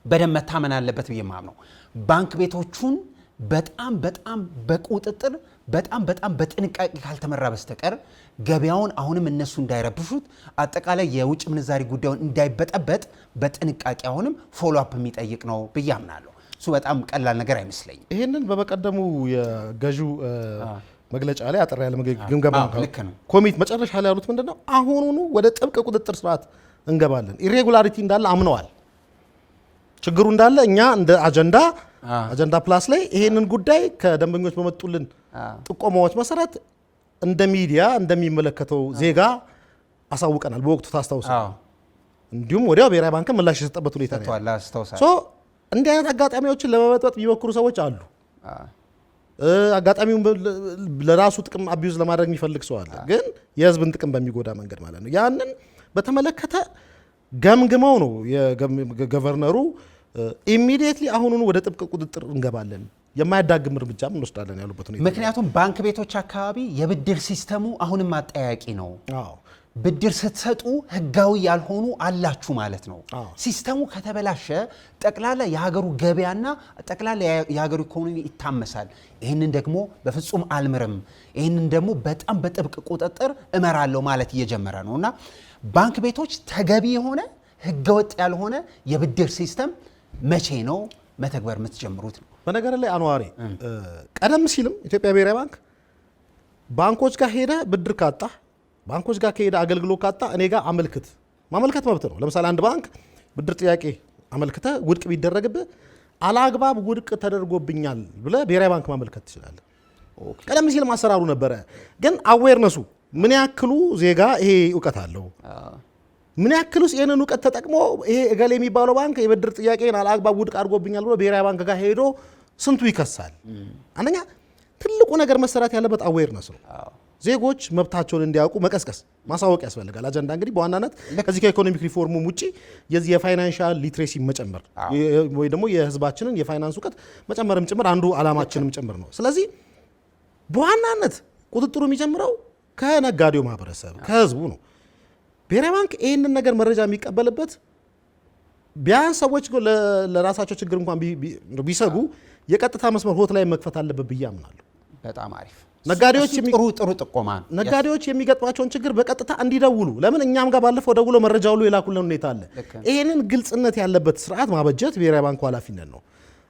በደንብ መታመን አለበት ብዬ ማምነው ባንክ ቤቶቹን በጣም በቁጥጥር በጣም በጥንቃቄ ካልተመራ በስተቀር ገበያውን አሁንም እነሱ እንዳይረብሹት አጠቃላይ የውጭ ምንዛሪ ጉዳዩን እንዳይበጠበጥ በጥንቃቄ አሁንም ፎሎ አፕ የሚጠይቅ ነው ብዬ አምናለሁ። እሱ በጣም ቀላል ነገር አይመስለኝም። ይህንን በበቀደሙ የገዢው መግለጫ ላይ አጠር ያለ ግምገማ ኮሚቴ መጨረሻ ላይ ያሉት ምንድነው? አሁኑኑ ወደ ጥብቅ ቁጥጥር ስርዓት እንገባለን። ኢሬጉላሪቲ እንዳለ አምነዋል። ችግሩ እንዳለ እኛ እንደ አጀንዳ ፕላስ ላይ ይሄንን ጉዳይ ከደንበኞች በመጡልን ጥቆማዎች መሰረት እንደ ሚዲያ እንደሚመለከተው ዜጋ አሳውቀናል። በወቅቱ ታስታውሱ። እንዲሁም ወዲያው ብሔራዊ ባንክ ምላሽ የሰጠበት ሁኔታ ነው። ሶ እንዲህ አይነት አጋጣሚዎችን ለመበጥበጥ የሚሞክሩ ሰዎች አሉ። አጋጣሚውን ለራሱ ጥቅም አቢዩዝ ለማድረግ የሚፈልግ ሰው አለ። ግን የህዝብን ጥቅም በሚጎዳ መንገድ ማለት ነው። ያንን በተመለከተ ገምግመው ነው የገቨርነሩ ኢሚዲየትሊ አሁኑኑ ወደ ጥብቅ ቁጥጥር እንገባለን፣ የማያዳግም እርምጃም እንወስዳለን ያሉበት ሁኔታ። ምክንያቱም ባንክ ቤቶች አካባቢ የብድር ሲስተሙ አሁንም አጠያቂ ነው። ብድር ስትሰጡ ህጋዊ ያልሆኑ አላችሁ ማለት ነው። ሲስተሙ ከተበላሸ ጠቅላላ የሀገሩ ገበያና ጠቅላላ የሀገሩ ኢኮኖሚ ይታመሳል። ይህንን ደግሞ በፍጹም አልምርም፣ ይህንን ደግሞ በጣም በጥብቅ ቁጥጥር እመራለሁ ማለት እየጀመረ ነው እና ባንክ ቤቶች ተገቢ የሆነ ህገወጥ ያልሆነ የብድር ሲስተም መቼ ነው መተግበር የምትጀምሩት ነው? በነገር ላይ አንዋሪ ቀደም ሲልም ኢትዮጵያ ብሔራዊ ባንክ ባንኮች ጋር ሄደ ብድር ካጣ ባንኮች ጋር ከሄደ አገልግሎት ካጣ እኔ ጋር ማመልከት መብት ነው። ለምሳሌ አንድ ባንክ ብድር ጥያቄ አመልክተ ውድቅ ቢደረግብህ አላግባብ ውድቅ ተደርጎብኛል ብለህ ብሔራዊ ባንክ ማመልከት ትችላለህ። ቀደም ሲልም አሰራሩ ነበረ። ግን አዌርነሱ ምን ያክሉ ዜጋ ይሄ እውቀት አለው? ምን ያክሉስ ይሄንን እውቀት ተጠቅሞ ይሄ እገሌ የሚባለው ባንክ የብድር ጥያቄን አላግባብ ውድቅ አድርጎብኛል ብሎ ብሔራዊ ባንክ ጋር ሄዶ ስንቱ ይከሳል? አንደኛ ትልቁ ነገር መሰራት ያለበት አዌርነስ ነው። ዜጎች መብታቸውን እንዲያውቁ መቀስቀስ ማሳወቅ ያስፈልጋል። አጀንዳ እንግዲህ በዋናነት ከዚህ ከኢኮኖሚክ ሪፎርሙም ውጪ የዚህ የፋይናንሻል ሊትሬሲ መጨመር ወይ ደግሞ የህዝባችንን የፋይናንስ እውቀት መጨመርም ጭምር አንዱ አላማችንም ጭምር ነው። ስለዚህ በዋናነት ቁጥጥሩ የሚጀምረው ከነጋዴው ማህበረሰብ ከህዝቡ ነው። ብሔራዊ ባንክ ይህንን ነገር መረጃ የሚቀበልበት ቢያንስ ሰዎች ለራሳቸው ችግር እንኳን ቢሰጉ የቀጥታ መስመር ሆት ላይ መክፈት አለበት ብዬ አምናለሁ። በጣም አሪፍ ነጋዴዎች ጥሩ ጥቆማ ነው። ነጋዴዎች የሚገጥማቸውን ችግር በቀጥታ እንዲደውሉ ለምን እኛም ጋር ባለፈው ደውሎ መረጃ ሁሉ የላኩልን ሁኔታ አለ። ይሄንን ግልጽነት ያለበት ስርዓት ማበጀት ብሔራዊ ባንኩ ኃላፊነት ነው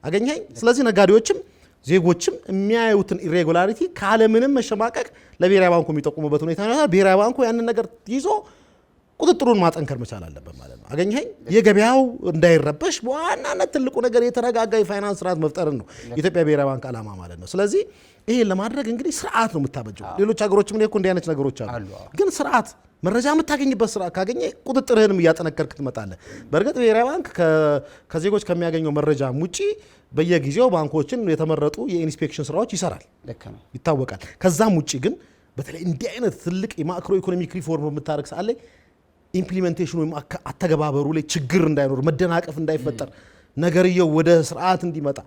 አገኘኝ። ስለዚህ ነጋዴዎችም ዜጎችም የሚያዩትን ኢሬጉላሪቲ ካለምንም መሸማቀቅ ለብሔራዊ ባንኩ የሚጠቁሙበት ሁኔታ ነው። ብሔራዊ ባንኩ ያንን ነገር ይዞ ቁጥጥሩን ማጠንከር መቻል አለበት ማለት ነው። አገኘኝ የገበያው እንዳይረበሽ በዋናነት ትልቁ ነገር የተረጋጋ የፋይናንስ ስርዓት መፍጠርን ነው የኢትዮጵያ ብሔራዊ ባንክ ዓላማ ማለት ነው። ስለዚህ ይሄን ለማድረግ እንግዲህ ስርዓት ነው የምታበጀው። ሌሎች ሀገሮችም እኮ እንዲህ አይነት ነገሮች አሉ። ግን ስርዓት መረጃ የምታገኝበት ስርዓት ካገኘ ቁጥጥርህንም እያጠነከርክ ትመጣለህ። በእርግጥ ብሔራዊ ባንክ ከዜጎች ከሚያገኘው መረጃ ውጪ በየጊዜው ባንኮችን የተመረጡ የኢንስፔክሽን ስራዎች ይሰራል፣ ይታወቃል። ከዛም ውጪ ግን በተለይ እንዲህ አይነት ትልቅ የማክሮ ኢኮኖሚክ ሪፎርም በምታደርግ ሰዓት ላይ ኢምፕሊሜንቴሽኑ ወይም አተገባበሩ ላይ ችግር እንዳይኖር መደናቀፍ እንዳይፈጠር ነገርየው ወደ ስርዓት እንዲመጣ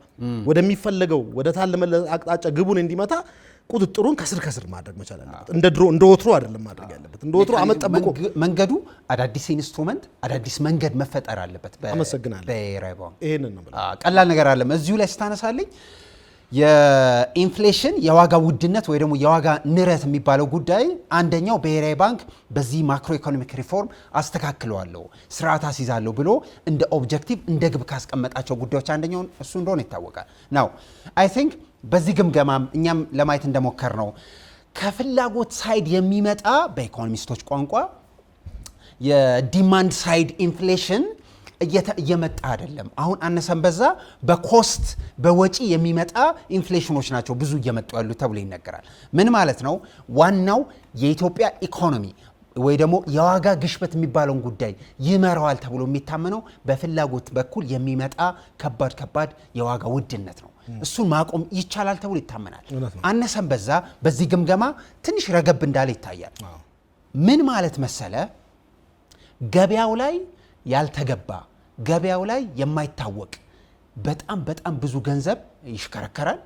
ወደሚፈለገው ወደ ታለመለት አቅጣጫ ግቡን እንዲመታ ቁጥጥሩን ከስር ማድረግ መቻል አለበት። እንደ ወትሮ አይደለም ማድረግ ያለበት። እንደ ወትሮ አመት ጠብቆ መንገዱ አዳዲስ ኢንስትሩመንት አዳዲስ መንገድ መፈጠር አለበት። አመሰግናለሁ። በብሔራዊ ባንክ ይሄንን ነው ቀላል ነገር አለ። እዚሁ ላይ ስታነሳልኝ የኢንፍሌሽን የዋጋ ውድነት ወይ ደግሞ የዋጋ ንረት የሚባለው ጉዳይ አንደኛው ብሔራዊ ባንክ በዚህ ማክሮ ኢኮኖሚክ ሪፎርም አስተካክለዋለሁ ስርዓት አስይዛለሁ ብሎ እንደ ኦብጀክቲቭ እንደ ግብ ካስቀመጣቸው ጉዳዮች አንደኛው እሱ እንደሆነ ይታወቃል። ናው አይ ቲንክ በዚህ ግምገማም እኛም ለማየት እንደሞከር ነው ከፍላጎት ሳይድ የሚመጣ በኢኮኖሚስቶች ቋንቋ የዲማንድ ሳይድ ኢንፍሌሽን እየመጣ አይደለም። አሁን አነሰን በዛ በኮስት በወጪ የሚመጣ ኢንፍሌሽኖች ናቸው ብዙ እየመጡ ያሉ ተብሎ ይነገራል። ምን ማለት ነው? ዋናው የኢትዮጵያ ኢኮኖሚ ወይ ደግሞ የዋጋ ግሽበት የሚባለውን ጉዳይ ይመራዋል ተብሎ የሚታመነው በፍላጎት በኩል የሚመጣ ከባድ የዋጋ ውድነት ነው። እሱን ማቆም ይቻላል ተብሎ ይታመናል። አነሰን በዛ በዚህ ግምገማ ትንሽ ረገብ እንዳለ ይታያል። ምን ማለት መሰለ? ገበያው ላይ ያልተገባ ገበያው ላይ የማይታወቅ በጣም ብዙ ገንዘብ ይሽከረከራል።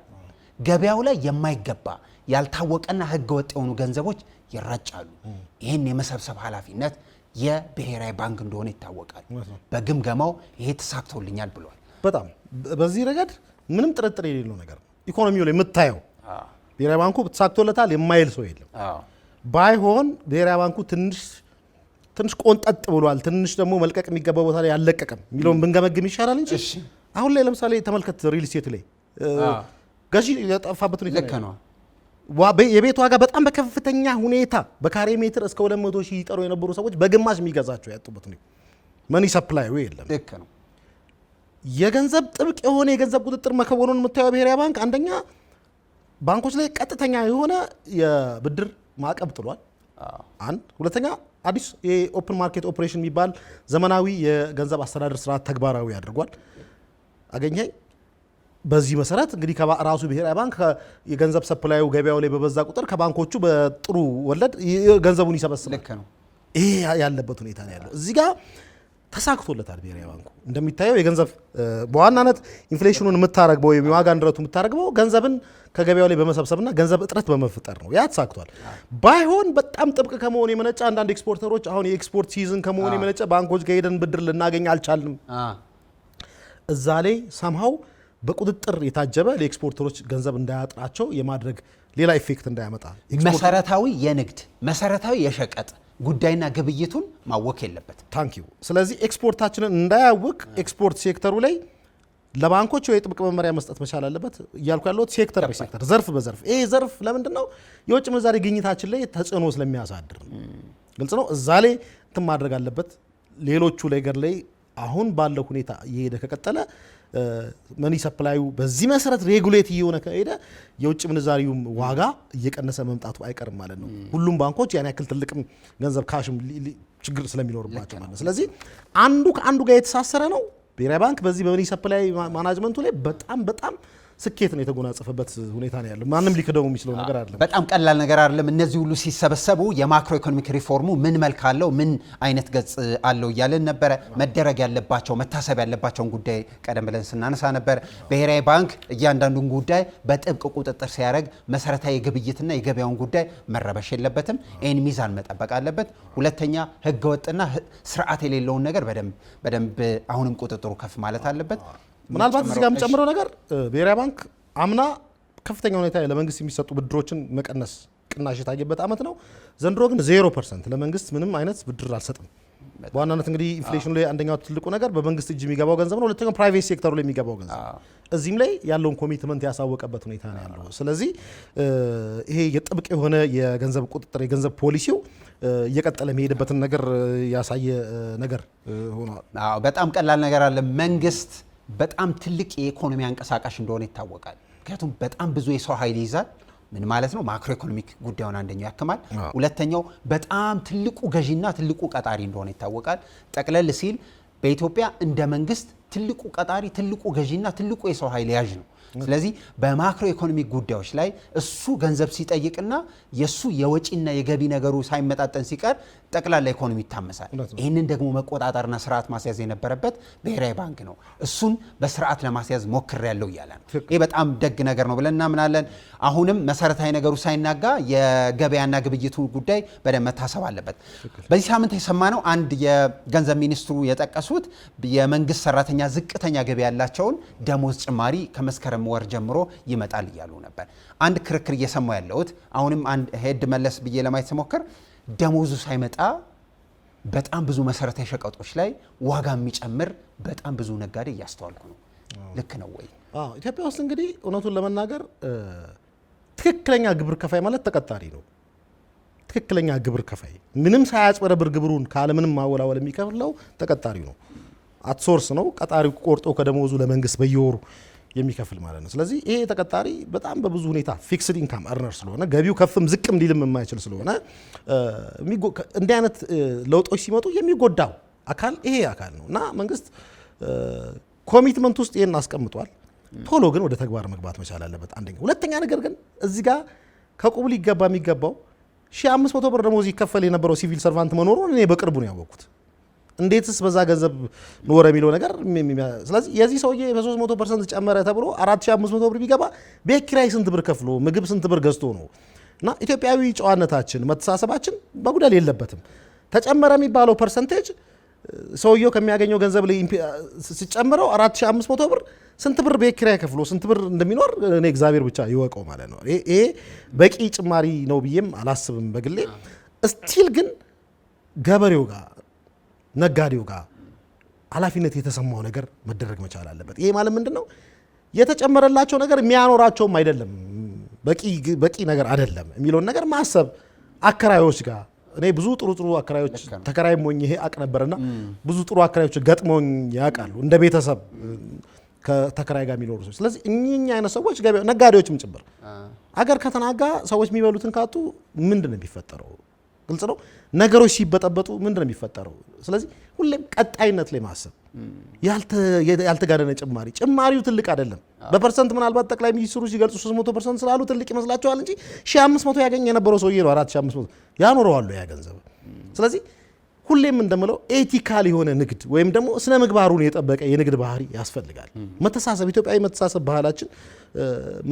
ገበያው ላይ የማይገባ ያልታወቀና ህገወጥ የሆኑ ገንዘቦች ይረጫሉ። ይህን የመሰብሰብ ኃላፊነት የብሔራዊ ባንክ እንደሆነ ይታወቃል። በግምገማው ይሄ ተሳክቶልኛል ብሏል። በጣም በዚህ ረገድ ምንም ጥርጥር የሌለው ነገር ነው። ኢኮኖሚው ላይ የምታየው ብሔራዊ ባንኩ ተሳክቶለታል የማይል ሰው የለም። ባይሆን ብሔራዊ ባንኩ ትንሽ ቆንጠጥ ብሏል፣ ትንሽ ደግሞ መልቀቅ የሚገባው ቦታ ላይ አልለቀቀም የሚለውን ብንገመግም ይሻላል እንጂ አሁን ላይ ለምሳሌ ተመልከት፣ ሪል ስቴት ላይ ገዢ የጠፋበት ሁኔታ ነው። የቤት ዋጋ በጣም በከፍተኛ ሁኔታ በካሬ ሜትር እስከ 200 ሺህ ይጠሩ የነበሩ ሰዎች በግማሽ የሚገዛቸው ያጡበት ነው። መኒ ሰፕላዩ የለም። ልክ ነው። የገንዘብ ጥብቅ የሆነ የገንዘብ ቁጥጥር መከወኑን የምታየው ብሔራዊ ባንክ አንደኛ ባንኮች ላይ ቀጥተኛ የሆነ የብድር ማዕቀብ ጥሏል። አንድ ሁለተኛ አዲስ የኦፕን ማርኬት ኦፕሬሽን የሚባል ዘመናዊ የገንዘብ አስተዳደር ስርዓት ተግባራዊ አድርጓል። አገኘኝ በዚህ መሰረት እንግዲህ ራሱ ብሔራዊ ባንክ የገንዘብ ሰፕላዩ ገበያው ላይ በበዛ ቁጥር ከባንኮቹ በጥሩ ወለድ ገንዘቡን ይሰበስባል። ልክ ነው። ይሄ ያለበት ሁኔታ ነው ያለው። እዚህ ጋር ተሳክቶለታል ብሔራዊ ባንኩ። እንደሚታየው የገንዘብ በዋናነት ኢንፍሌሽኑን የምታረግበው ወይም የዋጋ ንረቱ የምታረግበው ገንዘብን ከገበያው ላይ በመሰብሰብና ገንዘብ እጥረት በመፍጠር ነው። ያ ተሳክቷል። ባይሆን በጣም ጥብቅ ከመሆኑ የመነጨ አንዳንድ ኤክስፖርተሮች አሁን የኤክስፖርት ሲዝን ከመሆኑ የመነጨ ባንኮች ጋር ሄደን ብድር ልናገኝ አልቻልንም። እዛ ላይ ሰምሃው በቁጥጥር የታጀበ ለኤክስፖርተሮች ገንዘብ እንዳያጥራቸው የማድረግ ሌላ ኢፌክት እንዳያመጣ መሰረታዊ የንግድ መሰረታዊ የሸቀጥ ጉዳይና ግብይቱን ማወክ የለበትም። ታንኪዩ። ስለዚህ ኤክስፖርታችንን እንዳያውቅ ኤክስፖርት ሴክተሩ ላይ ለባንኮች የጥብቅ መመሪያ መስጠት መቻል አለበት እያልኩ ያለሁት ሴክተር በሴክተር ዘርፍ በዘርፍ። ይሄ ዘርፍ ለምንድን ነው የውጭ ምንዛሬ ግኝታችን ላይ ተጽዕኖ ስለሚያሳድር ግልጽ ነው። እዛ ላይ እንትን ማድረግ አለበት። ሌሎቹ ነገር ላይ አሁን ባለው ሁኔታ እየሄደ ከቀጠለ መኒ ሰፕላዩ በዚህ መሰረት ሬጉሌት እየሆነ ከሄደ የውጭ ምንዛሪውም ዋጋ እየቀነሰ መምጣቱ አይቀርም ማለት ነው። ሁሉም ባንኮች ያን ያክል ትልቅም ገንዘብ ካሽም ችግር ስለሚኖርባቸው ማለት ነው። ስለዚህ አንዱ ከአንዱ ጋር የተሳሰረ ነው። ብሔራዊ ባንክ በዚህ በመኒ ሰፕላይ ማናጅመንቱ ላይ በጣም ስኬት ነው የተጎናጸፈበት ሁኔታ ነው ያለው። ማንም ሊክደው የሚችለው ነገር አይደለም። በጣም ቀላል ነገር አይደለም። እነዚህ ሁሉ ሲሰበሰቡ የማክሮ ኢኮኖሚክ ሪፎርሙ ምን መልክ አለው፣ ምን አይነት ገጽ አለው እያለን ነበረ። መደረግ ያለባቸው መታሰብ ያለባቸውን ጉዳይ ቀደም ብለን ስናነሳ ነበር። ብሔራዊ ባንክ እያንዳንዱን ጉዳይ በጥብቅ ቁጥጥር ሲያደርግ መሰረታዊ የግብይትና የገበያውን ጉዳይ መረበሽ የለበትም። ይህን ሚዛን መጠበቅ አለበት። ሁለተኛ ህገወጥና ስርዓት የሌለውን ነገር በደንብ አሁንም ቁጥጥሩ ከፍ ማለት አለበት። ምናልባት እዚህ ጋር የምጨምረው ነገር ብሔራዊ ባንክ አምና ከፍተኛ ሁኔታ ለመንግስት የሚሰጡ ብድሮችን መቀነስ ቅናሽ የታየበት ዓመት ነው። ዘንድሮ ግን 0% ለመንግስት ምንም አይነት ብድር አልሰጥም። በዋናነት እንግዲህ ኢንፍሌሽኑ ላይ አንደኛው ትልቁ ነገር በመንግስት እጅ የሚገባው ገንዘብ ነው። ሁለተኛው ፕራይቬት ሴክተሩ ላይ የሚገባው ገንዘብ እዚህም ላይ ያለውን ኮሚትመንት ያሳወቀበት ሁኔታ ነው ያለው። ስለዚህ ይሄ የጥብቅ የሆነ የገንዘብ ቁጥጥር የገንዘብ ፖሊሲው እየቀጠለ የሚሄድበትን ነገር ያሳየ ነገር ሆኗል። በጣም ቀላል ነገር አለ። መንግስት በጣም ትልቅ የኢኮኖሚ አንቀሳቃሽ እንደሆነ ይታወቃል። ምክንያቱም በጣም ብዙ የሰው ኃይል ይይዛል። ምን ማለት ነው? ማክሮ ኢኮኖሚክ ጉዳዩን አንደኛው ያክማል። ሁለተኛው በጣም ትልቁ ገዢና ትልቁ ቀጣሪ እንደሆነ ይታወቃል። ጠቅለል ሲል በኢትዮጵያ እንደ መንግስት ትልቁ ቀጣሪ፣ ትልቁ ገዢና ትልቁ የሰው ኃይል ያዥ ነው። ስለዚህ በማክሮ ኢኮኖሚክ ጉዳዮች ላይ እሱ ገንዘብ ሲጠይቅና የሱ የወጪና የገቢ ነገሩ ሳይመጣጠን ሲቀር ጠቅላላ ኢኮኖሚ ይታመሳል። ይህንን ደግሞ መቆጣጠርና ስርዓት ማስያዝ የነበረበት ብሔራዊ ባንክ ነው። እሱን በስርዓት ለማስያዝ ሞክሬያለሁ እያለ ነው። ይህ በጣም ደግ ነገር ነው ብለን እናምናለን። አሁንም መሰረታዊ ነገሩ ሳይናጋ የገበያና ግብይቱ ጉዳይ በደንብ መታሰብ አለበት። በዚህ ሳምንት የሰማነው አንድ የገንዘብ ሚኒስትሩ የጠቀሱት የመንግስት ሰራተኛ ዝቅተኛ ገቢ ያላቸውን ደሞዝ ጭማሪ ከመስከረም ወር ጀምሮ ይመጣል እያሉ ነበር። አንድ ክርክር እየሰማሁ ያለሁት አሁንም አንድ ሄድ መለስ ብዬ ለማየት ስሞክር ደሞዙ ሳይመጣ በጣም ብዙ መሰረታዊ ሸቀጦች ላይ ዋጋ የሚጨምር በጣም ብዙ ነጋዴ እያስተዋልኩ ነው። ልክ ነው ወይ? ኢትዮጵያ ውስጥ እንግዲህ እውነቱን ለመናገር ትክክለኛ ግብር ከፋይ ማለት ተቀጣሪ ነው። ትክክለኛ ግብር ከፋይ ምንም ሳያጭበረብር ግብሩን ካለምንም ማወላወል የሚከፍለው ተቀጣሪ ነው። አትሶርስ ነው። ቀጣሪው ቆርጦ ከደሞዙ ለመንግስት በየወሩ የሚከፍል ማለት ነው። ስለዚህ ይሄ ተቀጣሪ በጣም በብዙ ሁኔታ ፊክስድ ኢንካም አርነር ስለሆነ ገቢው ከፍም ዝቅም ሊልም የማይችል ስለሆነ እንዲህ አይነት ለውጦች ሲመጡ የሚጎዳው አካል ይሄ አካል ነው እና መንግስት ኮሚትመንት ውስጥ ይሄን አስቀምጧል። ቶሎ ግን ወደ ተግባር መግባት መቻል አለበት። አንደኛ። ሁለተኛ ነገር ግን እዚህ ጋር ከቁብ ሊገባ የሚገባው 1500 ብር ደሞዝ ይከፈል የነበረው ሲቪል ሰርቫንት መኖሩን እኔ በቅርቡ ነው ያወቅኩት። እንዴትስ በዛ ገንዘብ ኖረ የሚለው ነገር። ስለዚህ የዚህ ሰውዬ በ300% ጨመረ ተብሎ 4500 ብር ቢገባ ቤት ኪራይ ስንት ብር ከፍሎ ምግብ ስንት ብር ገዝቶ ነው? እና ኢትዮጵያዊ ጨዋነታችን መተሳሰባችን መጉደል የለበትም። ተጨመረ የሚባለው ፐርሰንቴጅ ሰውየው ከሚያገኘው ገንዘብ ላይ ሲጨምረው 4500 ብር ስንት ብር ቤት ኪራይ ከፍሎ ስንት ብር እንደሚኖር እኔ እግዚአብሔር ብቻ ይወቀው ማለት ነው። ይሄ በቂ ጭማሪ ነው ብዬም አላስብም በግሌ። ስቲል ግን ገበሬው ጋር ነጋዴው ጋር ኃላፊነት የተሰማው ነገር መደረግ መቻል አለበት። ይሄ ማለት ምንድነው? የተጨመረላቸው ነገር የሚያኖራቸውም አይደለም በቂ ነገር አይደለም የሚለውን ነገር ማሰብ አከራዮች ጋር እኔ ብዙ ጥሩ አከራዮች ተከራይም ሆኜ ይሄ አቅ ነበርና ብዙ ጥሩ አከራዮች ገጥመውኝ ያውቃሉ እንደ ቤተሰብ ከተከራይ ጋር የሚኖሩ ሰዎች። ስለዚህ እኚኛ አይነት ሰዎች ነጋዴዎችም ጭምር አገር ከተናጋ ሰዎች የሚበሉትን ካጡ ምንድነው የሚፈጠረው? ግልጽ ነው። ነገሮች ሲበጠበጡ ምንድነው የሚፈጠረው? ስለዚህ ሁሌም ቀጣይነት ላይ ማሰብ ያልተጋነነ ጭማሪው ትልቅ አይደለም። በፐርሰንት ምናልባት ጠቅላይ ሚኒስትሩ ሲገልጹ 300% ስላሉ ትልቅ ይመስላቸዋል እንጂ 1500 ያገኝ የነበረው ሰውዬ ነው 4500 ያኖረዋል ያ ገንዘብ። ስለዚህ ሁሌም እንደምለው ኤቲካል የሆነ ንግድ ወይም ደግሞ ስነ ምግባሩን የጠበቀ የንግድ ባህሪ ያስፈልጋል። መተሳሰብ፣ ኢትዮጵያዊ መተሳሰብ ባህላችን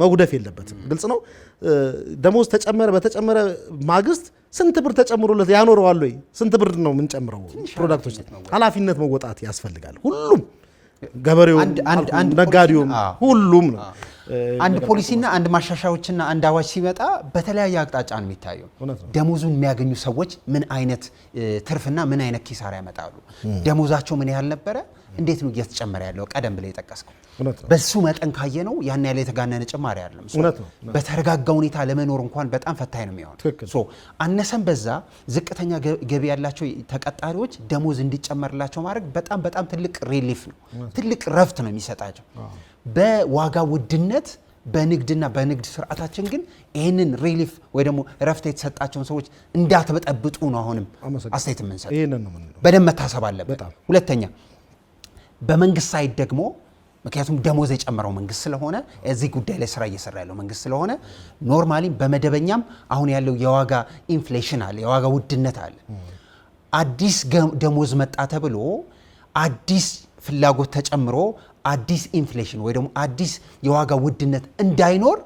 መጉደፍ የለበትም። ግልጽ ነው። ደሞዝ በተጨመረ ማግስት ስንት ብር ተጨምሮለት ያኖረዋል ወይ? ስንት ብር ነው የምንጨምረው? ፕሮዳክቶች ኃላፊነት መወጣት ያስፈልጋል። ሁሉም ገበሬው፣ ነጋዴውም ሁሉም ነው። አንድ ፖሊሲና አንድ ማሻሻያዎችና አንድ አዋጅ ሲመጣ በተለያየ አቅጣጫ ነው የሚታየው። ደሞዙን የሚያገኙ ሰዎች ምን አይነት ትርፍና ምን አይነት ኪሳራ ያመጣሉ? ደሞዛቸው ምን ያህል ነበረ? እንዴት ነው እየተጨመረ ያለው? ቀደም ብለ የጠቀስከው በሱ መጠን ካየ ነው ያን ያለ የተጋነነ ጭማሪ አይደለም። በተረጋጋ ሁኔታ ለመኖር እንኳን በጣም ፈታኝ ነው የሚሆነው። አነሰም በዛ ዝቅተኛ ገቢ ያላቸው ተቀጣሪዎች ደሞዝ እንዲጨመርላቸው ማድረግ በጣም ትልቅ ሪሊፍ ነው፣ ትልቅ ረፍት ነው የሚሰጣቸው። በዋጋ ውድነት በንግድና በንግድ ስርዓታችን ግን ይህንን ሪሊፍ ወይ ደግሞ ረፍት የተሰጣቸውን ሰዎች እንዳትበጠብጡ ነው አሁንም አስተያየት የምንሰጥ። በደንብ መታሰብ አለበት። ሁለተኛ በመንግስት ሳይድ ደግሞ ምክንያቱም ደሞዝ የጨመረው መንግስት ስለሆነ እዚህ ጉዳይ ላይ ስራ እየሰራ ያለው መንግስት ስለሆነ ኖርማሊ በመደበኛም አሁን ያለው የዋጋ ኢንፍሌሽን አለ፣ የዋጋ ውድነት አለ። አዲስ ደሞዝ መጣ ተብሎ አዲስ ፍላጎት ተጨምሮ አዲስ ኢንፍሌሽን ወይ ደግሞ አዲስ የዋጋ ውድነት እንዳይኖር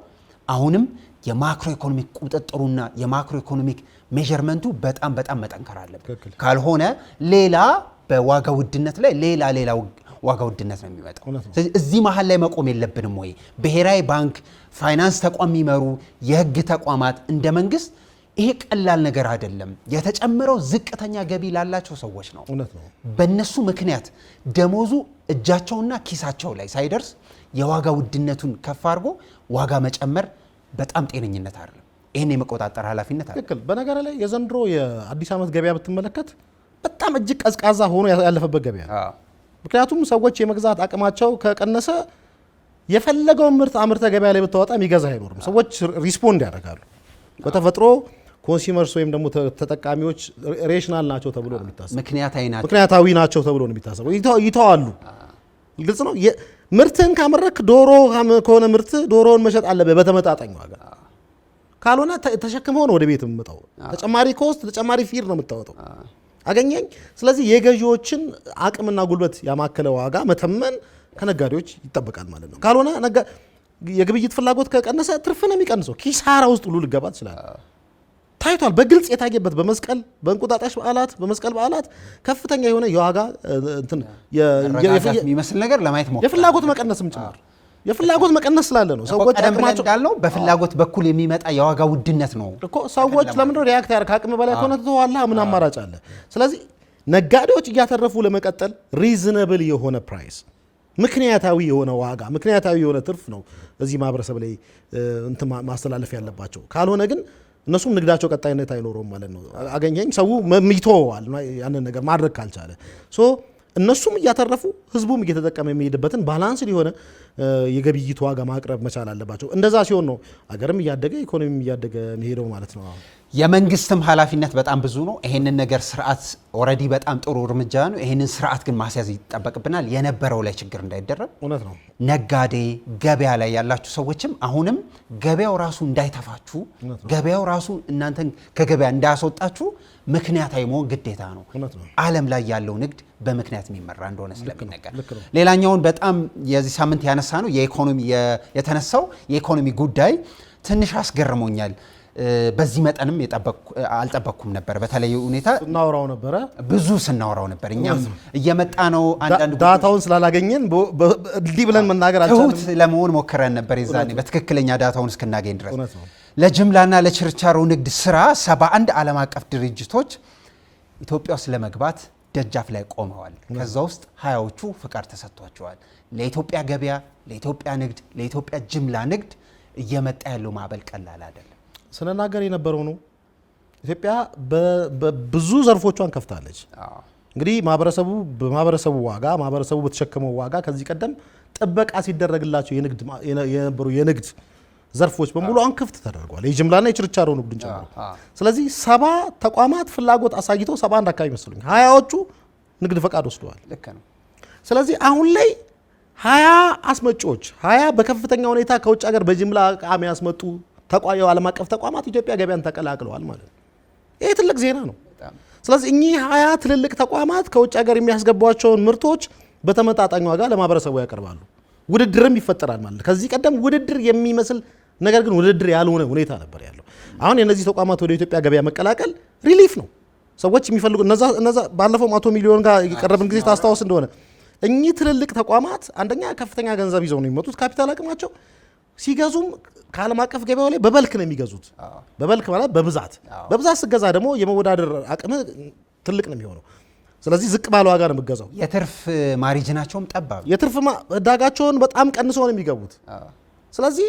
አሁንም የማክሮ ኢኮኖሚክ ቁጥጥሩና የማክሮ ኢኮኖሚክ ሜዠርመንቱ በጣም መጠንከር አለበት። ካልሆነ ሌላ በዋጋ ውድነት ላይ ሌላ ዋጋ ውድነት ነው የሚመጣው። ስለዚህ እዚህ መሀል ላይ መቆም የለብንም ወይ? ብሔራዊ ባንክ፣ ፋይናንስ ተቋም የሚመሩ የህግ ተቋማት እንደ መንግስት ይሄ ቀላል ነገር አይደለም። የተጨመረው ዝቅተኛ ገቢ ላላቸው ሰዎች ነው። በእነሱ ምክንያት ደሞዙ እጃቸውና ኪሳቸው ላይ ሳይደርስ የዋጋ ውድነቱን ከፍ አድርጎ ዋጋ መጨመር በጣም ጤነኝነት አይደለም። ይሄን የመቆጣጠር ኃላፊነት አለ። ትክክል። በነገር ላይ የዘንድሮ የአዲስ ዓመት ገበያ ብትመለከት በጣም እጅግ ቀዝቃዛ ሆኖ ያለፈበት ገበያ ነው። ምክንያቱም ሰዎች የመግዛት አቅማቸው ከቀነሰ የፈለገውን ምርት አምርተ ገበያ ላይ ብታወጣ የሚገዛ አይኖርም። ሰዎች ሪስፖንድ ያደርጋሉ። በተፈጥሮ ኮንሱመርስ ወይም ደግሞ ተጠቃሚዎች ሬሽናል ናቸው ተብሎ ነው የሚታሰበው። ምክንያታዊ ናቸው ተብሎ ነው የሚታሰበው። ይተዋሉ። ግልጽ ነው። ምርትን ካመረክ ዶሮ ከሆነ ምርት ዶሮውን መሸጥ አለበት በተመጣጣኝ ዋጋ። ካልሆነ ተሸክመው ነው ወደ ቤት የምመጣው። ተጨማሪ ኮስት፣ ተጨማሪ ፊር ነው የምታወጣው። አገኘኝ። ስለዚህ የገዢዎችን አቅምና ጉልበት ያማከለ ዋጋ መተመን ከነጋዴዎች ይጠበቃል ማለት ነው። ካልሆነ የግብይት ፍላጎት ከቀነሰ ትርፍ ነው የሚቀንሰው። ኪሳራ ውስጥ ሁሉ ልገባ ትችላል። ታይቷል። በግልጽ የታየበት በመስቀል በእንቁጣጣሽ በዓላት በመስቀል በዓላት ከፍተኛ የሆነ የዋጋ የሚመስል ነገር ለማየት ሞክረናል። የፍላጎት መቀነስም ጭምር የፍላጎት መቀነስ ስላለ ነው። ሰዎች አቅማቸው እንዳልነው በፍላጎት በኩል የሚመጣ የዋጋ ውድነት ነው እኮ። ሰዎች ለምን ነው ሪአክት ያደርግ? አቅም በላይ ከሆነ ተዋላ ምን አማራጭ አለ? ስለዚህ ነጋዴዎች እያተረፉ ለመቀጠል ሪዝነብል የሆነ ፕራይስ፣ ምክንያታዊ የሆነ ዋጋ፣ ምክንያታዊ የሆነ ትርፍ ነው እዚህ ማህበረሰብ ላይ እንትን ማስተላለፍ ያለባቸው። ካልሆነ ግን እነሱም ንግዳቸው ቀጣይነት አይኖረውም ማለት ነው። አገኘኝ ሰው ይተወዋል ያንን ነገር ማድረግ ካልቻለ። እነሱም እያተረፉ ህዝቡም እየተጠቀመ የሚሄድበትን ባላንስ የሆነ የግብይት ዋጋ ማቅረብ መቻል አለባቸው። እንደዛ ሲሆን ነው አገርም እያደገ ኢኮኖሚም እያደገ የሚሄደው ማለት ነው። የመንግስትም ኃላፊነት በጣም ብዙ ነው። ይሄንን ነገር ስርዓት ኦልሬዲ በጣም ጥሩ እርምጃ ነው። ይሄንን ስርዓት ግን ማስያዝ ይጠበቅብናል፣ የነበረው ላይ ችግር እንዳይደረግ። እውነት ነው። ነጋዴ ገበያ ላይ ያላችሁ ሰዎችም አሁንም ገበያው ራሱ እንዳይተፋችሁ፣ ገበያው ራሱ እናንተን ከገበያ እንዳያስወጣችሁ ምክንያታዊ መሆን ግዴታ ነው። ዓለም ላይ ያለው ንግድ በምክንያት የሚመራ እንደሆነ ስለሚነገር፣ ሌላኛውን በጣም የዚህ ሳምንት ያነሳ ነው የተነሳው የኢኮኖሚ ጉዳይ ትንሽ አስገርሞኛል። በዚህ መጠንም አልጠበቅኩም ነበር። በተለይ ሁኔታ ስናወራው ነበር እኛም እየመጣ ነው። አንዳንድ ዳታውን ስላላገኘን እንዲህ ብለን መናገር አልቻልንም። ለመሆን ሞክረን ነበር የዛኔ በትክክለኛ ዳታውን እስክናገኝ ድረስ። ለጅምላና ለችርቻሮ ንግድ ስራ 71 ዓለም አቀፍ ድርጅቶች ኢትዮጵያ ውስጥ ለመግባት ደጃፍ ላይ ቆመዋል። ከዛ ውስጥ 20ዎቹ ፍቃድ ተሰጥቷቸዋል። ለኢትዮጵያ ገበያ፣ ለኢትዮጵያ ንግድ፣ ለኢትዮጵያ ጅምላ ንግድ እየመጣ ያለው ማዕበል ቀላል አይደለም። ስንናገር የነበረው ነው። ኢትዮጵያ በብዙ ዘርፎቿን ከፍታለች። እንግዲህ ማህበረሰቡ በተሸከመው ዋጋ ከዚህ ቀደም ጥበቃ ሲደረግላቸው የነበሩ የንግድ ዘርፎች በሙሉ አሁን ክፍት ተደርጓል። የጅምላና የችርቻሮ ንግድን ጨምሮ። ስለዚህ 70 ተቋማት ፍላጎት አሳይተው 71 አካባቢ መስሉኝ 20ዎቹ ንግድ ፈቃድ ወስደዋል። ልክ ነው። ስለዚህ አሁን ላይ 20 አስመጪዎች 20 በከፍተኛ ሁኔታ ከውጭ ሀገር በጅምላ ዕቃ የሚያስመጡ ዓለም አቀፍ ተቋማት ኢትዮጵያ ገበያን ተቀላቅለዋል ማለት ነው። ይሄ ትልቅ ዜና ነው። ስለዚህ እኚህ 20 ትልልቅ ተቋማት ከውጭ ሀገር የሚያስገቧቸውን ምርቶች በተመጣጣኝ ዋጋ ለማህበረሰቡ ያቀርባሉ። ውድድርም ይፈጠራል ማለት ነው። ከዚህ ቀደም ውድድር የሚመስል ነገር ግን ውድድር ያልሆነ ሁኔታ ነበር ያለው። አሁን የነዚህ ተቋማት ወደ ኢትዮጵያ ገበያ መቀላቀል ሪሊፍ ነው። ሰዎች የሚፈልጉ እነዛ ባለፈው 100 ሚሊዮን ጋር የቀረብን ጊዜ ታስታውስ እንደሆነ እኚህ ትልልቅ ተቋማት አንደኛ ከፍተኛ ገንዘብ ይዘው ነው የሚመጡት። ካፒታል አቅማቸው ሲገዙም ከዓለም አቀፍ ገበያው ላይ በበልክ ነው የሚገዙት። በበልክ ማለት በብዛት ስገዛ ደግሞ የመወዳደር አቅም ትልቅ ነው የሚሆነው። ስለዚህ ዝቅ ባለ ዋጋ ነው የሚገዛው። የትርፍ ማሪጅናቸውም ጠባብ፣ የትርፍ ዕዳጋቸውን በጣም ቀንሶ ነው የሚገቡት። ስለዚህ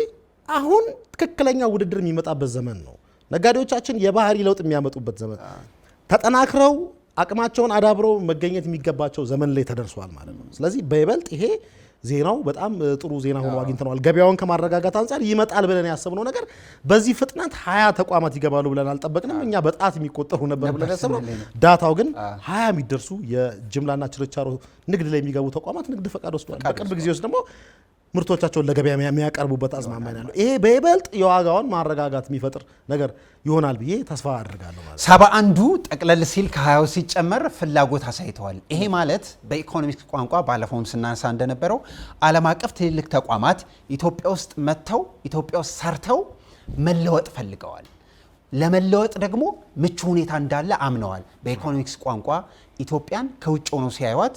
አሁን ትክክለኛ ውድድር የሚመጣበት ዘመን ነው። ነጋዴዎቻችን የባህሪ ለውጥ የሚያመጡበት ዘመን፣ ተጠናክረው አቅማቸውን አዳብረው መገኘት የሚገባቸው ዘመን ላይ ተደርሷል ማለት ነው። ስለዚህ በይበልጥ ይሄ ዜናው በጣም ጥሩ ዜና ሆኖ አግኝተነዋል። ገበያውን ከማረጋጋት አንጻር ይመጣል ብለን ያሰብነው ነገር በዚህ ፍጥነት 20 ተቋማት ይገባሉ ብለን አልጠበቅንም። እኛ በጣት የሚቆጠሩ ነበር ብለን ያሰብነው። ዳታው ግን 20 የሚደርሱ የጅምላና ችርቻሮ ንግድ ላይ የሚገቡ ተቋማት ንግድ ፈቃድ ወስደዋል። በቅርብ ጊዜ ውስጥ ደግሞ ምርቶቻቸውን ለገበያ የሚያቀርቡበት አዝማሚያ ነው። ይሄ በይበልጥ የዋጋውን ማረጋጋት የሚፈጥር ነገር ይሆናል ብዬ ተስፋ አድርጋለሁ ማለት ነው። 71ዱ ጠቅለል ሲል ከ20 ሲጨመር ፍላጎት አሳይተዋል። ይሄ ማለት በኢኮኖሚክስ ቋንቋ ባለፈውም ስናነሳ እንደነበረው ዓለም አቀፍ ትልልቅ ተቋማት ኢትዮጵያ ውስጥ መጥተው ኢትዮጵያ ውስጥ ሰርተው መለወጥ ፈልገዋል። ለመለወጥ ደግሞ ምቹ ሁኔታ እንዳለ አምነዋል። በኢኮኖሚክስ ቋንቋ ኢትዮጵያን ከውጭ ሆነው ሲያዩት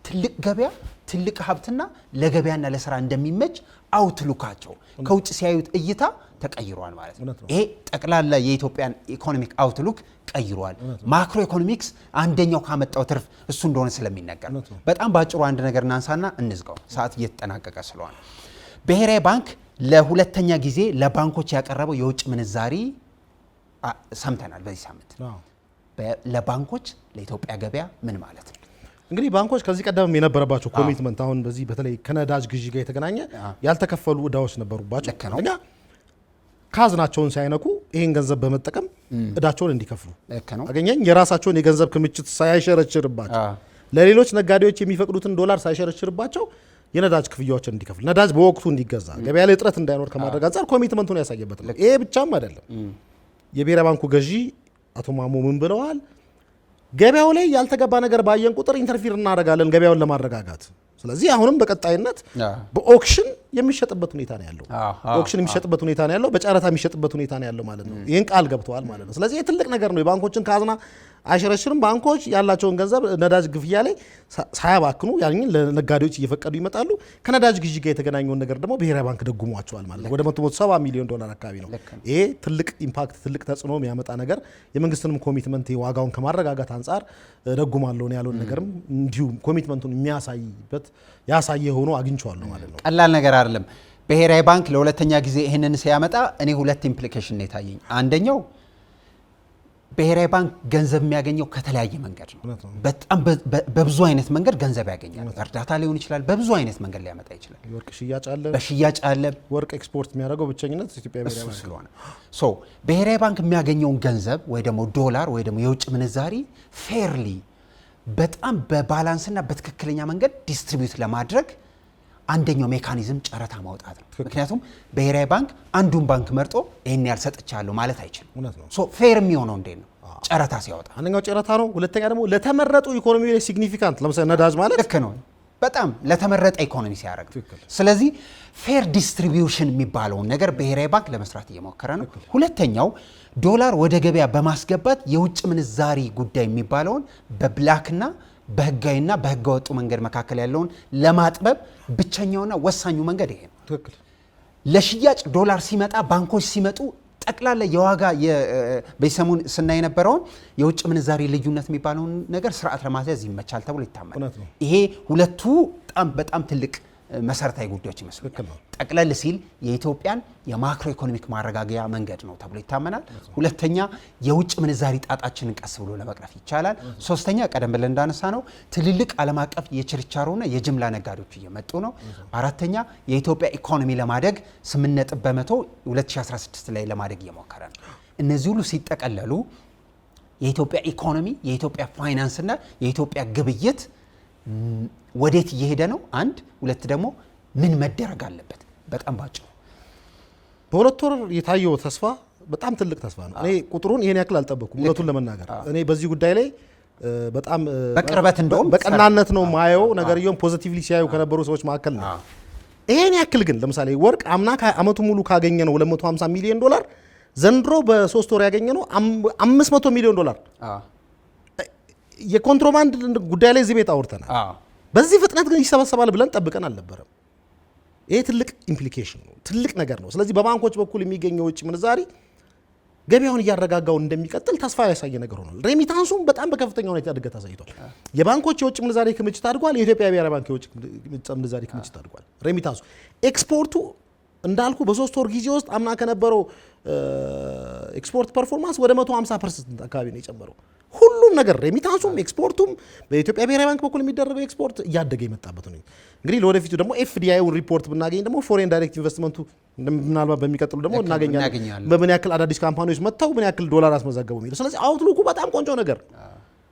ትልቅ ገበያ፣ ትልቅ ሀብትና ለገበያና ለስራ እንደሚመች አውትሉካቸው ከውጭ ሲያዩት እይታ ተቀይሯል ማለት ነው። ይሄ ጠቅላላ የኢትዮጵያን ኢኮኖሚክ አውትሉክ ቀይሯል። ማክሮ ኢኮኖሚክስ አንደኛው ካመጣው ትርፍ እሱ እንደሆነ ስለሚነገር በጣም ባጭሩ አንድ ነገር እናንሳና እንዝጋው፣ ሰዓት እየተጠናቀቀ ስለሆነ። ብሔራዊ ባንክ ለሁለተኛ ጊዜ ለባንኮች ያቀረበው የውጭ ምንዛሪ ሰምተናል በዚህ ሳምንት። ለባንኮች ለኢትዮጵያ ገበያ ምን ማለት ነው? እንግዲህ ባንኮች ከዚህ ቀደም የነበረባቸው ኮሚትመንት አሁን በዚህ በተለይ ከነዳጅ ግዢ ጋር የተገናኘ ያልተከፈሉ እዳዎች ነበሩባቸው። እኛ ካዝናቸውን ሳይነኩ ይሄን ገንዘብ በመጠቀም እዳቸውን እንዲከፍሉ አገኘኝ። የራሳቸውን የገንዘብ ክምችት ሳይሸረችርባቸው ለሌሎች ነጋዴዎች የሚፈቅዱትን ዶላር ሳይሸረችርባቸው የነዳጅ ክፍያዎችን እንዲከፍሉ፣ ነዳጅ በወቅቱ እንዲገዛ፣ ገበያ ላይ እጥረት እንዳይኖር ከማድረግ አንጻር ኮሚትመንቱን ያሳየበት ነው። ይሄ ብቻም አይደለም። የብሔራዊ ባንኩ ገዢ አቶ ማሞ ምን ብለዋል? ገበያው ላይ ያልተገባ ነገር ባየን ቁጥር ኢንተርፊር እናደርጋለን ገበያውን ለማረጋጋት። ስለዚህ አሁንም በቀጣይነት በኦክሽን የሚሸጥበት ሁኔታ ነው ያለው። ኦክሽን የሚሸጥበት ሁኔታ ነው ያለው። በጨረታ የሚሸጥበት ሁኔታ ነው ያለው ማለት ነው። ይህን ቃል ገብተዋል ማለት ነው። ስለዚህ ትልቅ ነገር ነው። የባንኮችን ካዝና አይሸረሽርም። ባንኮች ያላቸውን ገንዘብ ነዳጅ ግፍያ ላይ ሳያባክኑ ያንን ለነጋዴዎች እየፈቀዱ ይመጣሉ። ከነዳጅ ግዢ ጋር የተገናኘውን ነገር ደግሞ ብሔራዊ ባንክ ደጉሟቸዋል ማለት ነው። ወደ 170 ሚሊዮን ዶላር አካባቢ ነው። ይሄ ትልቅ ኢምፓክት፣ ትልቅ ተጽዕኖ የሚያመጣ ነገር፣ የመንግስትንም ኮሚትመንት ዋጋውን ከማረጋጋት አንጻር ደጉማለሁ ያለውን ነገርም እንዲሁ ኮሚትመንቱን የሚያሳይበት ያሳየ ሆኖ አግኝቼዋለሁ ማለት ነው። ቀላል ነገር አይደለም። ብሔራዊ ባንክ ለሁለተኛ ጊዜ ይህንን ሲያመጣ እኔ ሁለት ኢምፕሊኬሽን ነው የታየኝ። አንደኛው ብሔራዊ ባንክ ገንዘብ የሚያገኘው ከተለያየ መንገድ ነው። በጣም በብዙ አይነት መንገድ ገንዘብ ያገኛል። እርዳታ ሊሆን ይችላል። በብዙ አይነት መንገድ ሊያመጣ ይችላል። ወርቅ ሽያጭ አለ፣ በሽያጭ አለ። ወርቅ ኤክስፖርት የሚያደርገው ብቸኝነት ኢትዮጵያ ብሔራዊ ባንክ ስለሆነ ብሔራዊ ባንክ የሚያገኘውን ገንዘብ ወይ ደግሞ ዶላር ወይ ደግሞ የውጭ ምንዛሪ ፌርሊ በጣም በባላንስና በትክክለኛ መንገድ ዲስትሪቢዩት ለማድረግ አንደኛው ሜካኒዝም ጨረታ ማውጣት ነው። ምክንያቱም ብሔራዊ ባንክ አንዱን ባንክ መርጦ ይሄን ያልሰጥቻለሁ ማለት አይችልም። ፌር የሚሆነው እንዴት ነው? ጨረታ ሲያወጣ አንደኛው ጨረታ ነው። ሁለተኛ ደግሞ ለተመረጡ ኢኮኖሚ ላይ ሲግኒፊካንት፣ ለምሳሌ ነዳጅ ማለት ልክ ነው። በጣም ለተመረጠ ኢኮኖሚ ሲያደርግ። ስለዚህ ፌር ዲስትሪቢዩሽን የሚባለውን ነገር ብሔራዊ ባንክ ለመስራት እየሞከረ ነው። ሁለተኛው ዶላር ወደ ገበያ በማስገባት የውጭ ምንዛሪ ጉዳይ የሚባለውን በብላክና በህጋዊና በህገወጡ መንገድ መካከል ያለውን ለማጥበብ ብቸኛውና ወሳኙ መንገድ ይሄ ነው። ለሽያጭ ዶላር ሲመጣ ባንኮች ሲመጡ ጠቅላላ የዋጋ በሰሙን ስናይ የነበረውን የውጭ ምንዛሪ ልዩነት የሚባለውን ነገር ስርዓት ለማስያዝ ይመቻል ተብሎ ይታመናል። ይሄ ሁለቱ በጣም ትልቅ መሰረታዊ ጉዳዮች ይመስላል። ጠቅለል ሲል የኢትዮጵያን የማክሮ ኢኮኖሚክ ማረጋጊያ መንገድ ነው ተብሎ ይታመናል። ሁለተኛ የውጭ ምንዛሪ ጣጣችንን ቀስ ብሎ ለመቅረፍ ይቻላል። ሶስተኛ ቀደም ብለን እንዳነሳ ነው ትልልቅ ዓለም አቀፍ የችርቻሮና የጅምላ ነጋዴዎች እየመጡ ነው። አራተኛ የኢትዮጵያ ኢኮኖሚ ለማደግ 8 በመቶ 2016 ላይ ለማደግ እየሞከረ ነው። እነዚህ ሁሉ ሲጠቀለሉ የኢትዮጵያ ኢኮኖሚ፣ የኢትዮጵያ ፋይናንስና የኢትዮጵያ ግብይት ወዴት እየሄደ ነው? አንድ ሁለት ደግሞ ምን መደረግ አለበት? በጣም ባጭሩ በሁለት ወር የታየው ተስፋ በጣም ትልቅ ተስፋ ነው። እኔ ቁጥሩን ይሄን ያክል አልጠበኩም እውነቱን ለመናገር። እኔ በዚህ ጉዳይ ላይ በጣም በቅርበት እንደውም በቀናነት ነው ማየው ነገርየውን ፖዚቲቭሊ ሲያዩ ከነበሩ ሰዎች መካከል ነው። ይሄን ያክል ግን ለምሳሌ ወርቅ አምና አመቱ ሙሉ ካገኘ ነው 250 ሚሊዮን ዶላር ዘንድሮ በ3 ወር ያገኘ ነው 500 ሚሊዮን ዶላር። የኮንትሮባንድ ጉዳይ ላይ እዚህ ቤት አውርተናል። በዚህ ፍጥነት ግን ይሰበሰባል ብለን ጠብቀን አልነበረም። ይሄ ትልቅ ኢምፕሊኬሽን ነው፣ ትልቅ ነገር ነው። ስለዚህ በባንኮች በኩል የሚገኘው ውጭ ምንዛሪ ገበያውን እያረጋጋው እንደሚቀጥል ተስፋ ያሳየ ነገር ሆኗል። ሬሚታንሱም በጣም በከፍተኛ ሁኔታ እድገት አሳይቷል። የባንኮች የውጭ ምንዛሪ ክምችት አድጓል። የኢትዮጵያ ብሔራዊ ባንክ የውጭ ምንዛሪ ክምችት አድጓል። ሬሚታንሱ ኤክስፖርቱ እንዳልኩ በ3 ወር ጊዜ ውስጥ አምና ከነበረው ኤክስፖርት ፐርፎርማንስ ወደ 150% አካባቢ ነው የጨመረው። ሁሉም ነገር ሬሚታንሱም ኤክስፖርቱም በኢትዮጵያ ብሔራዊ ባንክ በኩል የሚደረገው ኤክስፖርት እያደገ የመጣበት ነው። እንግዲህ ለወደፊቱ ደግሞ ኤፍዲአይውን ሪፖርት ብናገኝ ደግሞ ፎሬን ዳይሬክት ኢንቨስትመንቱ ምናልባት በሚቀጥሉ ደግሞ እናገኛለን። በምን ያክል አዳዲስ ካምፓኒዎች መጥተው ምን ያክል ዶላር አስመዘገቡ የሚለው። ስለዚህ አውትሉኩ በጣም ቆንጆ ነገር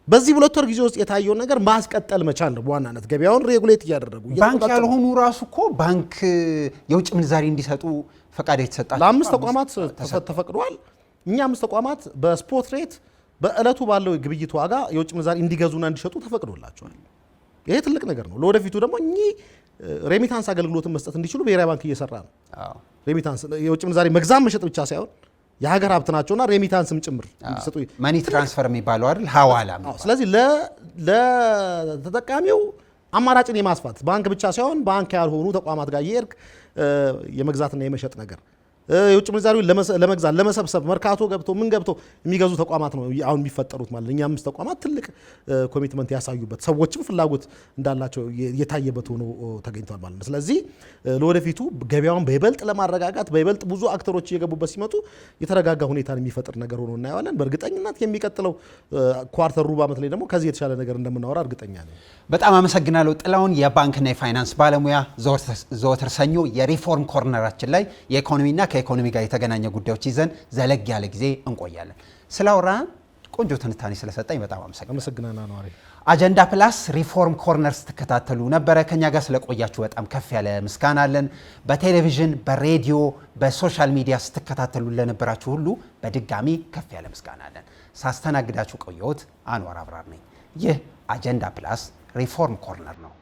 በዚህ 2 ወር ጊዜ ውስጥ የታየውን ነገር ማስቀጠል መቻል ነው በዋናነት ገበያውን ሬጉሌት እያደረጉ። ባንክ ያልሆኑ ራሱ እኮ ባንክ የውጭ ምንዛሪ እንዲሰጡ ፈቃድ የተሰጣቸው ለ5 ተቋማት ተፈቅዷል። እኛ 5 ተቋማት በስፖት ሬት በእለቱ ባለው ግብይት ዋጋ የውጭ ምንዛሪ እንዲገዙና እንዲሸጡ ተፈቅዶላቸዋል። ይሄ ትልቅ ነገር ነው። ለወደፊቱ ደግሞ እኚህ ሬሚታንስ አገልግሎትን መስጠት እንዲችሉ ብሔራዊ ባንክ እየሰራ ነው። ሬሚታንስ የውጭ ምንዛሪ መግዛት መሸጥ ብቻ ሳይሆን የሀገር ሀብት ናቸውና ሬሚታንስም ጭምር እንዲሰጡ ማኒ ትራንስፈር የሚባለው አይደል ሐዋላ። ስለዚህ ለተጠቃሚው አማራጭን የማስፋት ባንክ ብቻ ሳይሆን ባንክ ያልሆኑ ተቋማት ጋር የእርቅ የመግዛትና የመሸጥ ነገር የውጭ ምንዛሪውን ለመግዛት ለመሰብሰብ መርካቶ ገብቶ ምን ገብቶ የሚገዙ ተቋማት ነው አሁን የሚፈጠሩት ማለት እኛ 5 ተቋማት ትልቅ ኮሚትመንት ያሳዩበት ሰዎችም ፍላጎት እንዳላቸው የታየበት ሆኖ ተገኝቷል ማለት ነው። ስለዚህ ለወደፊቱ ገበያውን በይበልጥ ለማረጋጋት በይበልጥ ብዙ አክተሮች እየገቡበት ሲመጡ የተረጋጋ ሁኔታን የሚፈጥር ነገር ሆኖ እናየዋለን። በእርግጠኝነት የሚቀጥለው ኳርተር ሩብ ዓመት ላይ ደግሞ ከዚህ የተሻለ ነገር እንደምናወራ እርግጠኛ ነኝ። በጣም አመሰግናለሁ ጥላሁን። የባንክና የፋይናንስ ባለሙያ ዘወትር ሰኞ የሪፎርም ኮርነራችን ላይ የኢኮኖሚና ከኢኮኖሚ ጋር የተገናኘ ጉዳዮች ይዘን ዘለግ ያለ ጊዜ እንቆያለን። ስላወራን ቆንጆ ትንታኔ ስለሰጠኝ በጣም አመሰግናለሁ። አጀንዳ ፕላስ ሪፎርም ኮርነር ስትከታተሉ ነበረ። ከኛ ጋር ስለቆያችሁ በጣም ከፍ ያለ ምስጋና አለን። በቴሌቪዥን፣ በሬዲዮ፣ በሶሻል ሚዲያ ስትከታተሉ ለነበራችሁ ሁሉ በድጋሚ ከፍ ያለ ምስጋና አለን። ሳስተናግዳችሁ ቆየሁት አንዋር አብራር ነኝ። ይህ አጀንዳ ፕላስ ሪፎርም ኮርነር ነው።